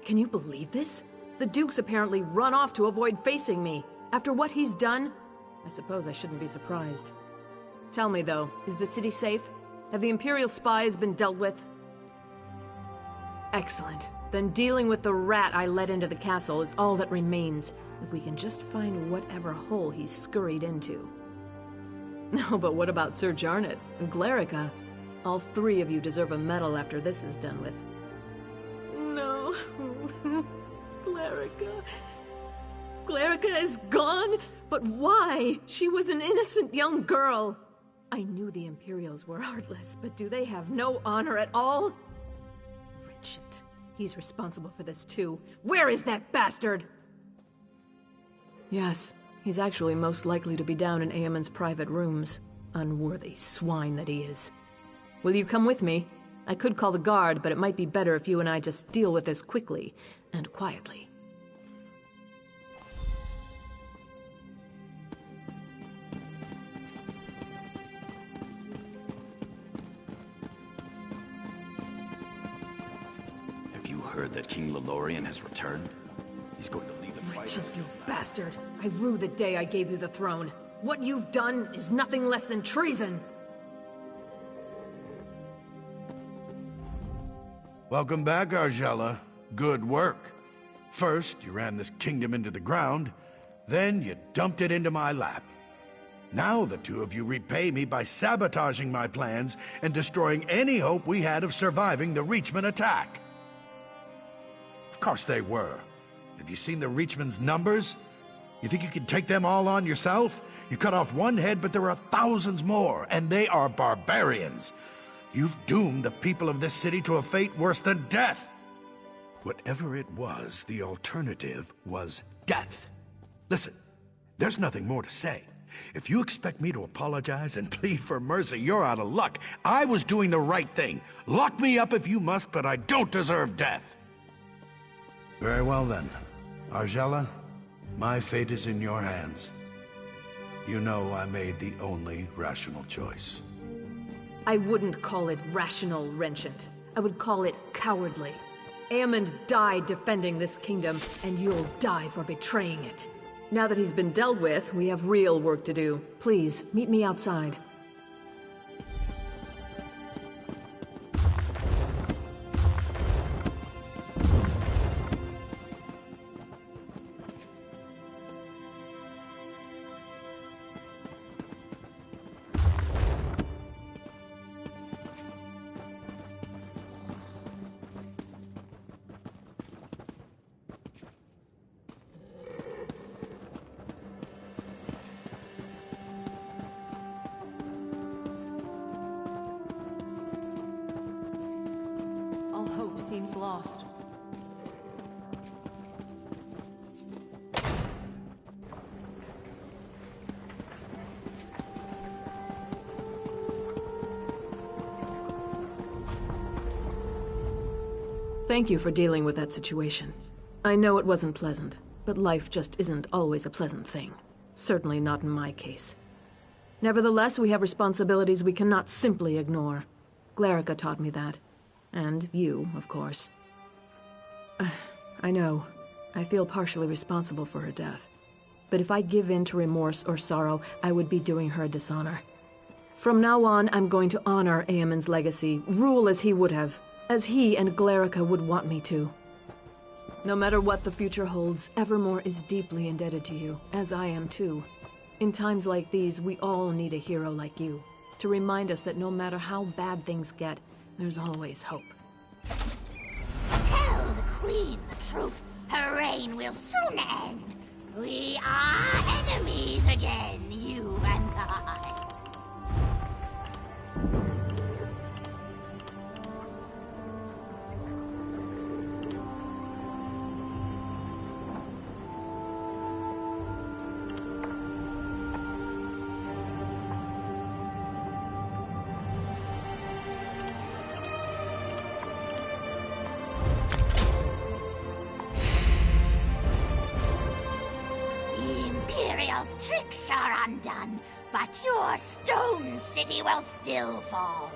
Can you believe this? The Duke's apparently run off to avoid facing me. After what he's done, I suppose I shouldn't be surprised. Tell me, though, is the city safe? Have the Imperial spies been dealt with? Excellent. Then dealing with the rat I let into the castle is all that remains, if we can just find whatever hole he's scurried into. No, but what about Sir Jarnet and Glerica? All three of you deserve a medal after this is done with. No. Glerica. Glerica is gone? But why? She was an innocent young girl. I knew the Imperials were heartless, but do they have no honor at all? Richard. He's responsible for this too. Where is that bastard? Yes, he's actually most likely to be down in Eamon's private rooms. Unworthy swine that he is. Will you come with me? I could call the guard, but it might be better if you and I just deal with this quickly and quietly. Have you heard that King Lelorian has returned? He's going to lead the fight. Richard, you bastard! I rue the day I gave you the throne. What you've done is nothing less than treason! Welcome back, Argella. Good work. First, you ran this kingdom into the ground, then you dumped it into my lap. Now the two of you repay me by sabotaging my plans and destroying any hope we had of surviving the Reachman attack. Of course they were. Have you seen the Reachman's numbers? You think you can take them all on yourself? You cut off one head, but there are thousands more, and they are barbarians. You've doomed the people of this city to a fate worse than death. Whatever it was, the alternative was death. Listen, there's nothing more to say. If you expect me to apologize and plead for mercy, you're out of luck. I was doing the right thing. Lock me up if you must, but I don't deserve death. Very well then. Argella, my fate is in your hands. You know I made the only rational choice. I wouldn't call it rational, Renchant. I would call it cowardly. Aemond died defending this kingdom, and you'll die for betraying it. Now that he's been dealt with, we have real work to do. Please, meet me outside. seems lost. Thank you for dealing with that situation. I know it wasn't pleasant, but life just isn't always a pleasant thing. Certainly not in my case. Nevertheless, we have responsibilities we cannot simply ignore. Glarica taught me that. And you, of course. I know. I feel partially responsible for her death. But if I give in to remorse or sorrow, I would be doing her a dishonor. From now on, I'm going to honor Eamon's legacy, rule as he would have, as he and Glarica would want me to. No matter what the future holds, Evermore is deeply indebted to you, as I am too. In times like these, we all need a hero like you, to remind us that no matter how bad things get, there's always hope. Tell the Queen the truth. Her reign will soon end. We are enemies again, you and I. Tricks are undone, but your stone city will still fall.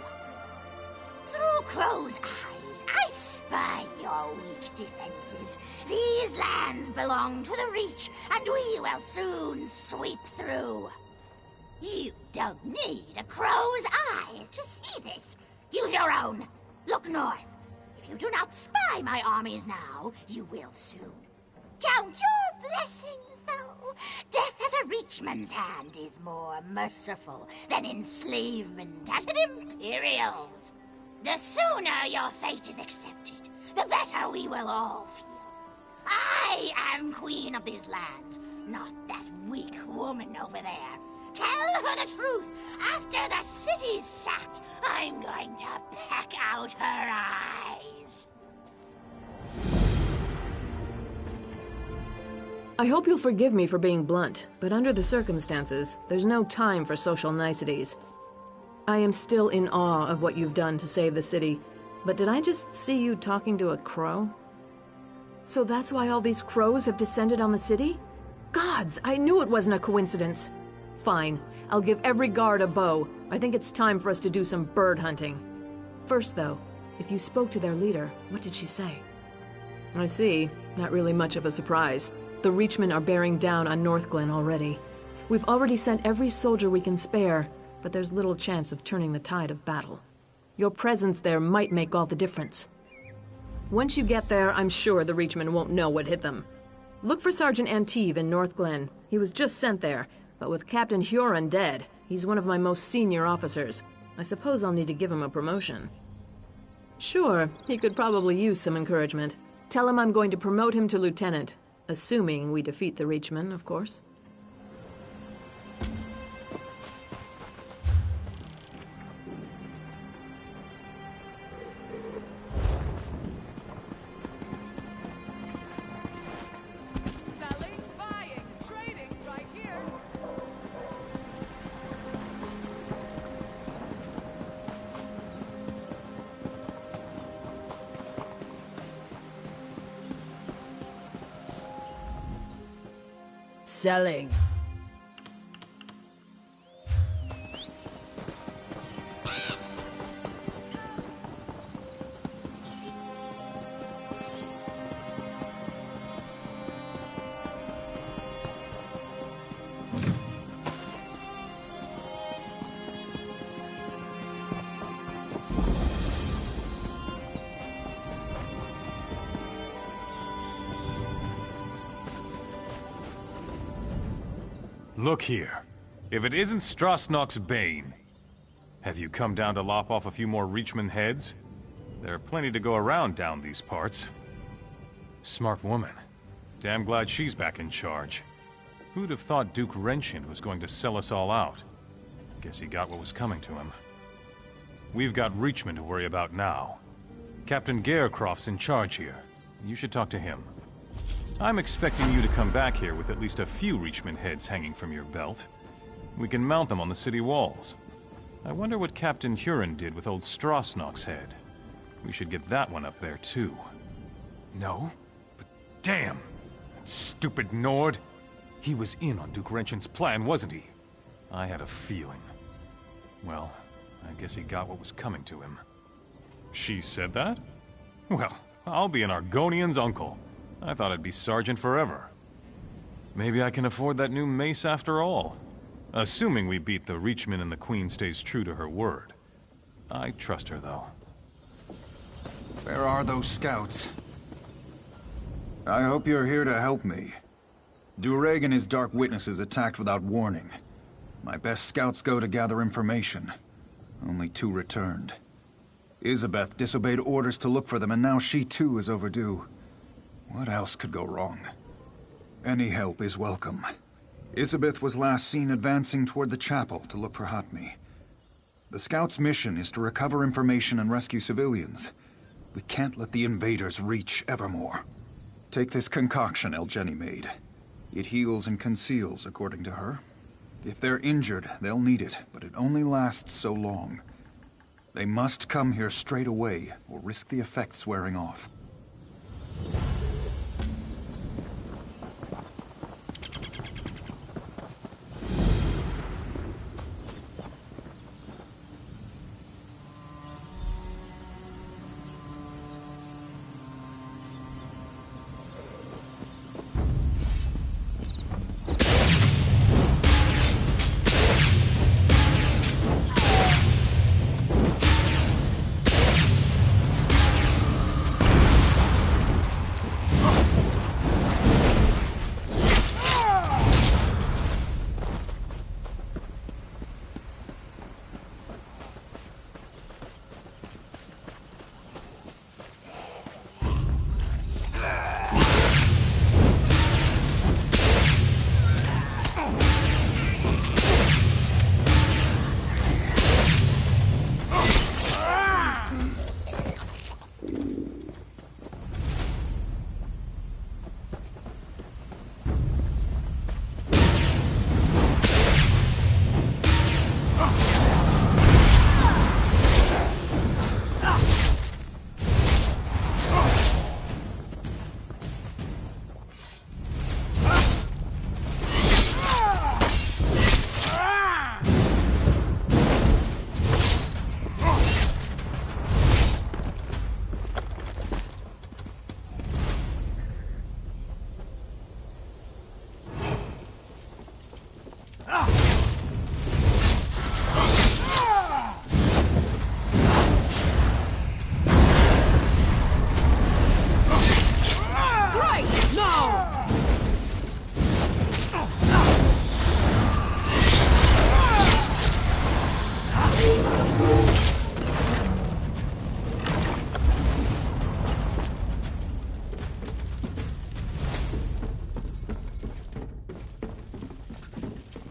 Through Crow's eyes, I spy your weak defenses. These lands belong to the Reach, and we will soon sweep through. You don't need a crow's eyes to see this. Use your own. Look north. If you do not spy my armies now, you will soon. Count your blessings, though. Death at a Reachman's hand is more merciful than enslavement at an Imperial's. The sooner your fate is accepted, the better we will all feel. I am queen of these lands, not that weak woman over there. Tell her the truth. After the city's sacked, I'm going to peck out her eyes. I hope you'll forgive me for being blunt, but under the circumstances, there's no time for social niceties. I am still in awe of what you've done to save the city, but did I just see you talking to a crow? So that's why all these crows have descended on the city? Gods, I knew it wasn't a coincidence. Fine, I'll give every guard a bow. I think it's time for us to do some bird hunting. First, though, if you spoke to their leader, what did she say? I see. Not really much of a surprise. The Reachmen are bearing down on Northglen already. We've already sent every soldier we can spare, but there's little chance of turning the tide of battle. Your presence there might make all the difference. Once you get there, I'm sure the Reachmen won't know what hit them. Look for Sergeant Anteve in Northglen. He was just sent there, but with Captain Huron dead, he's one of my most senior officers. I suppose I'll need to give him a promotion. Sure, he could probably use some encouragement. Tell him I'm going to promote him to lieutenant. Assuming we defeat the Reachmen, of course. Selling, buying, trading right here. Selling. Look here. If it isn't Strasnock's Bane, have you come down to lop off a few more Reachman heads? There are plenty to go around down these parts. Smart woman. Damn glad she's back in charge. Who'd have thought Duke Renshin was going to sell us all out? Guess he got what was coming to him. We've got Reachman to worry about now. Captain Garecroft's in charge here. You should talk to him. I'm expecting you to come back here with at least a few Reachman heads hanging from your belt. We can mount them on the city walls. I wonder what Captain Huron did with old Strasnock's head. We should get that one up there, too. No? But damn! That stupid Nord! He was in on Duke Renshin's plan, wasn't he? I had a feeling. Well, I guess he got what was coming to him. She said that? Well, I'll be an Argonian's uncle. I thought I'd be sergeant forever. Maybe I can afford that new mace after all. Assuming we beat the Reachmen and the Queen stays true to her word. I trust her, though. Where are those scouts? I hope you're here to help me. Dureg and his Dark Witnesses attacked without warning. My best scouts go to gather information. Only 2 returned. Isabeth disobeyed orders to look for them, and now she too is overdue. What else could go wrong? Any help is welcome. Isabeth was last seen advancing toward the chapel to look for Hatmi. The scouts' mission is to recover information and rescue civilians. We can't let the invaders reach Evermore. Take this concoction Elgeni made. It heals and conceals, according to her. If they're injured, they'll need it, but it only lasts so long. They must come here straight away, or risk the effects wearing off.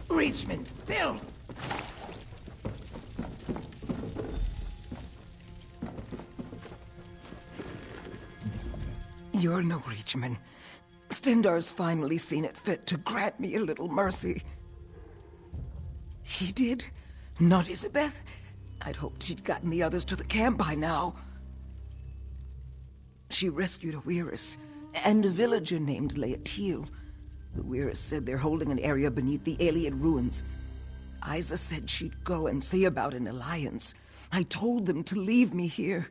Reachman, filth! You're no Reachman. Stendar's finally seen it fit to grant me a little mercy. He did? Not Isabeth? I'd hoped she'd gotten the others to the camp by now. She rescued a Weiris, and a villager named Leotil. The Weiris said they're holding an area beneath the Ayleid ruins. Isa said she'd go and see about an alliance. I told them to leave me here.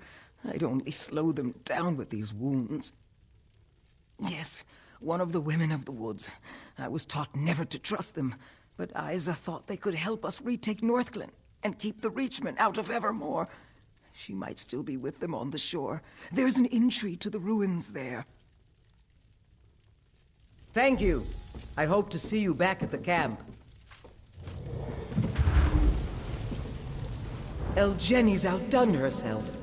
I'd only slow them down with these wounds. Yes, one of the women of the woods. I was taught never to trust them, but Isa thought they could help us retake Northglen and keep the Reachmen out of Evermore. She might still be with them on the shore. There's an entry to the ruins there. Thank you. I hope to see you back at the camp. Elgeni's outdone herself.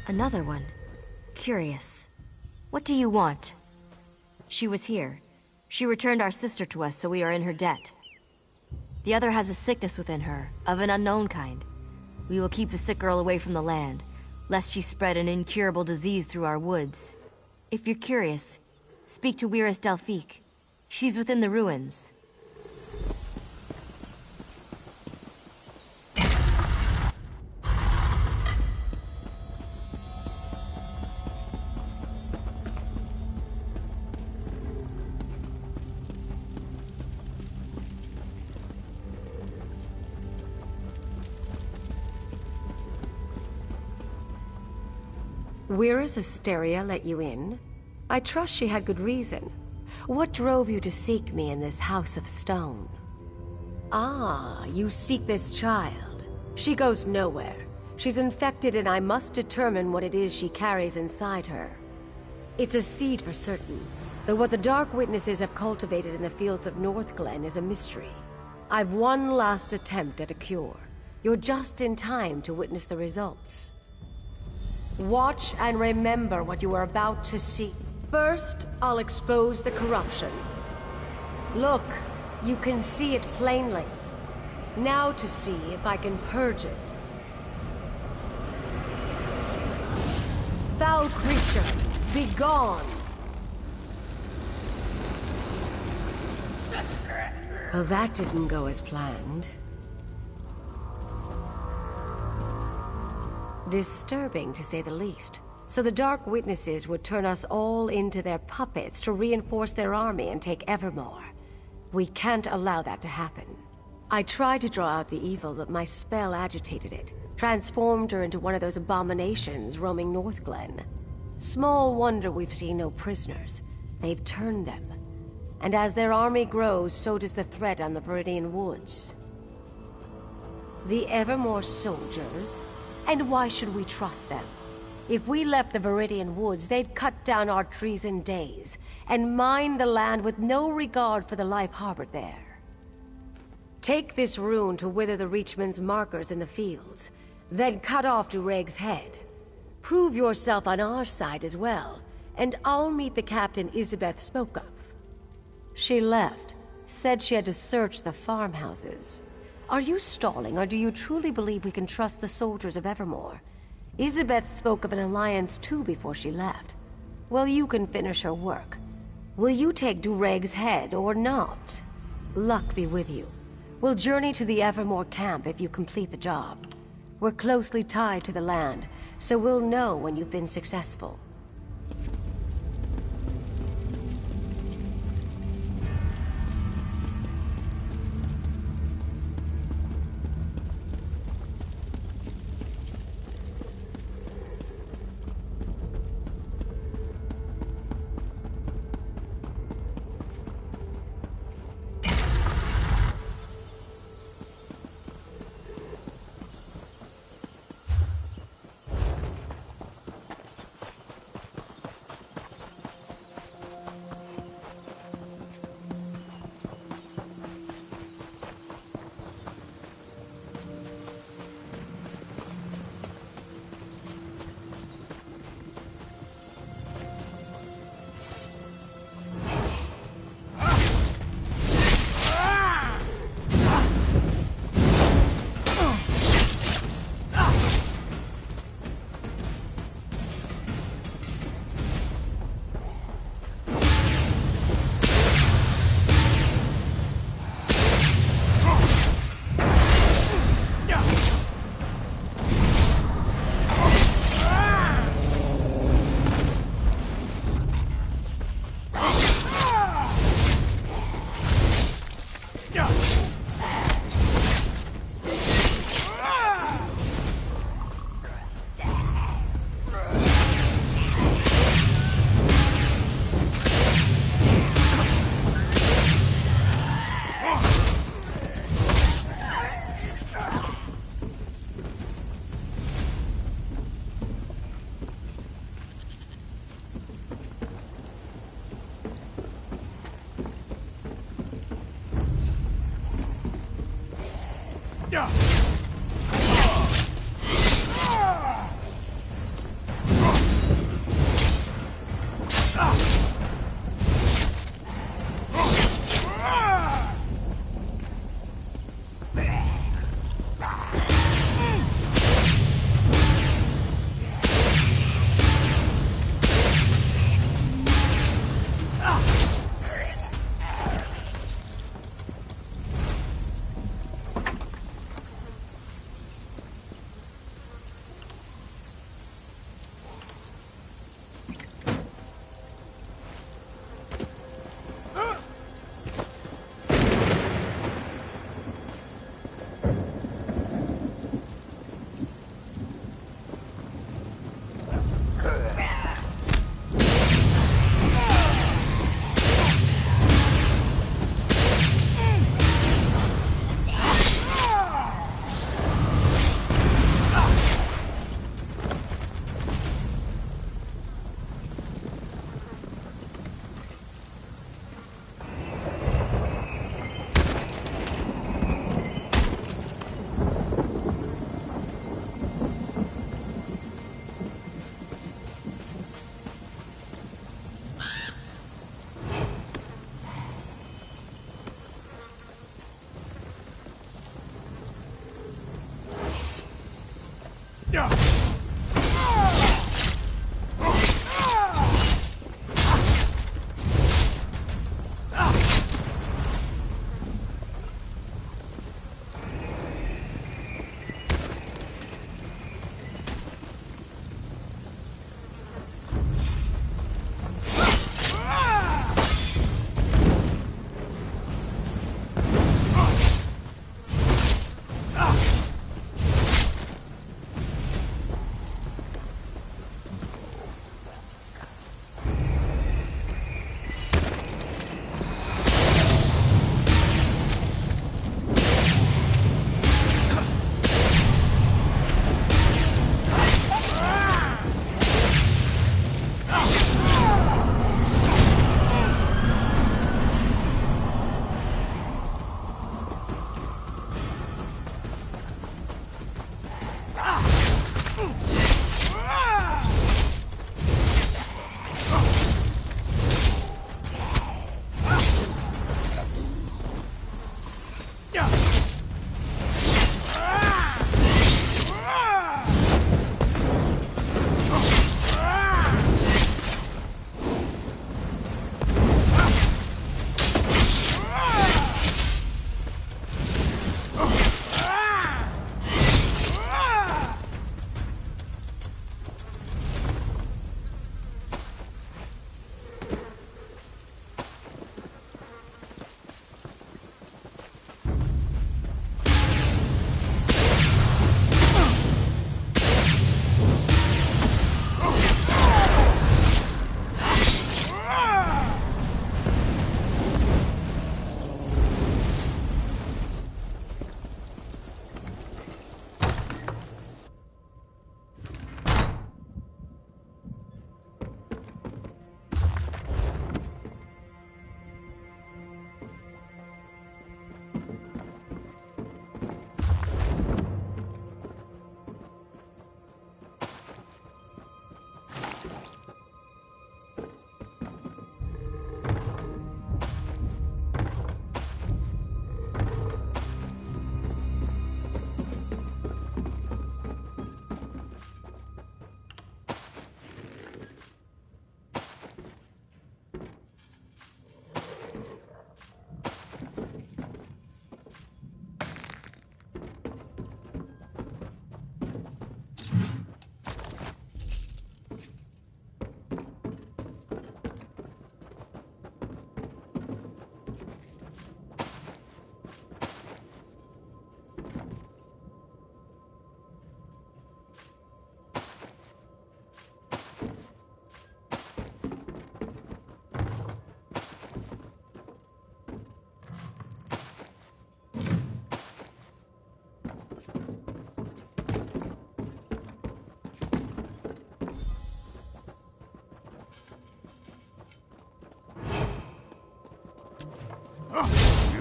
Another one. Curious. What do you want? She was here. She returned our sister to us, so we are in her debt. The other has a sickness within her, of an unknown kind. We will keep the sick girl away from the land, lest she spread an incurable disease through our woods. If you're curious, speak to Wyris Delphique. She's within the ruins. Wyris Asteria let you in? I trust she had good reason. What drove you to seek me in this house of stone? Ah, you seek this child. She goes nowhere. She's infected and I must determine what it is she carries inside her. It's a seed for certain, though what the Dark Witnesses have cultivated in the fields of Northglen is a mystery. I've one last attempt at a cure. You're just in time to witness the results. Watch and remember what you are about to see. First, I'll expose the corruption. Look, you can see it plainly. Now to see if I can purge it. Foul creature, be gone! Well, that didn't go as planned. Disturbing, to say the least. So the Dark Witnesses would turn us all into their puppets to reinforce their army and take Evermore. We can't allow that to happen. I tried to draw out the evil, but my spell agitated it, transformed her into one of those abominations roaming Northglen. Small wonder we've seen no prisoners. They've turned them. And as their army grows, so does the threat on the Viridian Woods. The Evermore soldiers? And why should we trust them? If we left the Viridian Woods, they'd cut down our trees in days, and mine the land with no regard for the life harbored there. Take this rune to wither the Reachman's markers in the fields, then cut off Dureg's head. Prove yourself on our side as well, and I'll meet the captain Isabeth spoke of. She left, said she had to search the farmhouses. Are you stalling, or do you truly believe we can trust the soldiers of Evermore? Isabeth spoke of an alliance too before she left. Well, you can finish her work. Will you take Dureg's head or not? Luck be with you. We'll journey to the Evermore camp if you complete the job. We're closely tied to the land, so we'll know when you've been successful.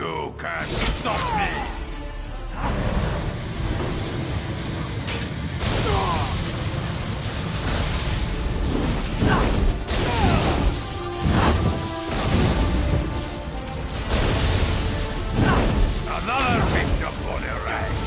You can't stop me! Another victim for the ranks!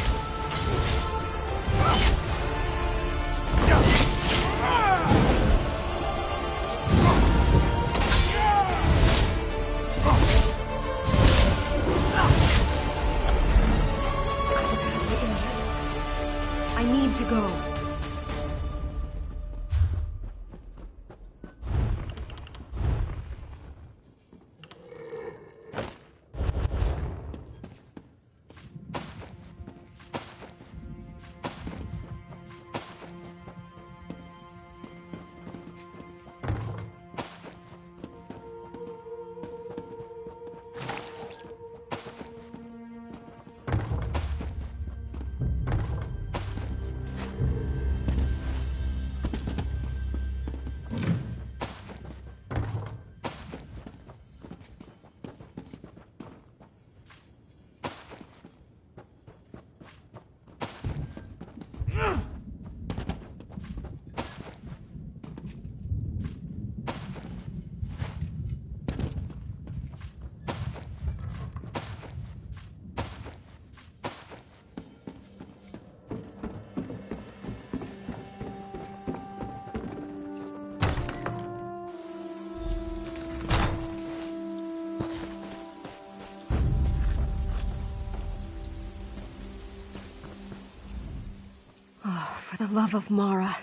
the love of Mara,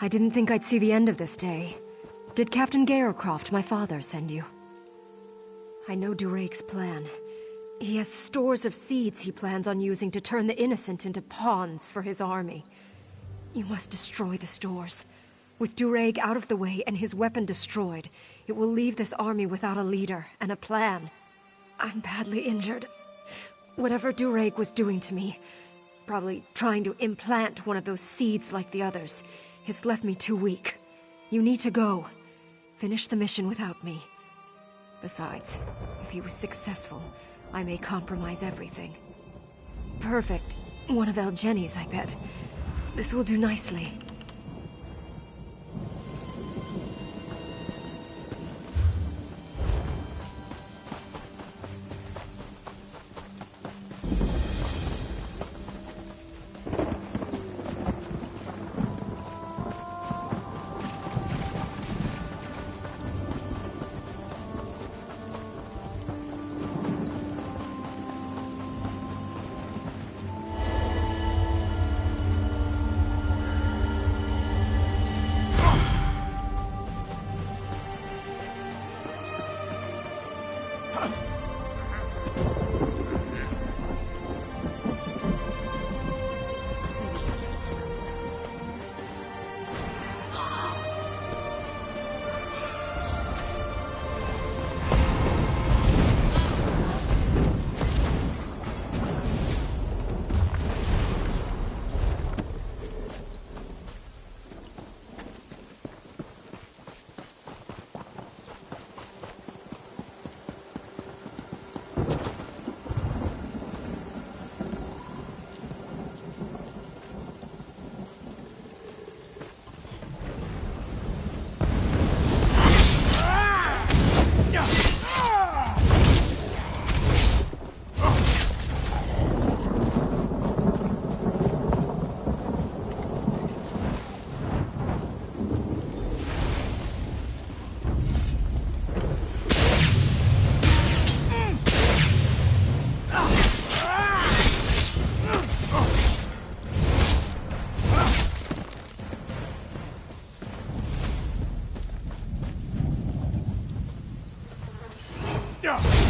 I didn't think I'd see the end of this day. Did Captain Gaercroft, my father, send you? I know Durake's plan. He has stores of seeds he plans on using to turn the innocent into pawns for his army. You must destroy the stores. With Durake out of the way and his weapon destroyed, it will leave this army without a leader and a plan. I'm badly injured. Whatever Durake was doing to me, probably trying to implant one of those seeds like the others, has left me too weak. You need to go. Finish the mission without me. Besides, if he was successful, I may compromise everything. Perfect. One of El Jenny's, I bet. This will do nicely. Yeah.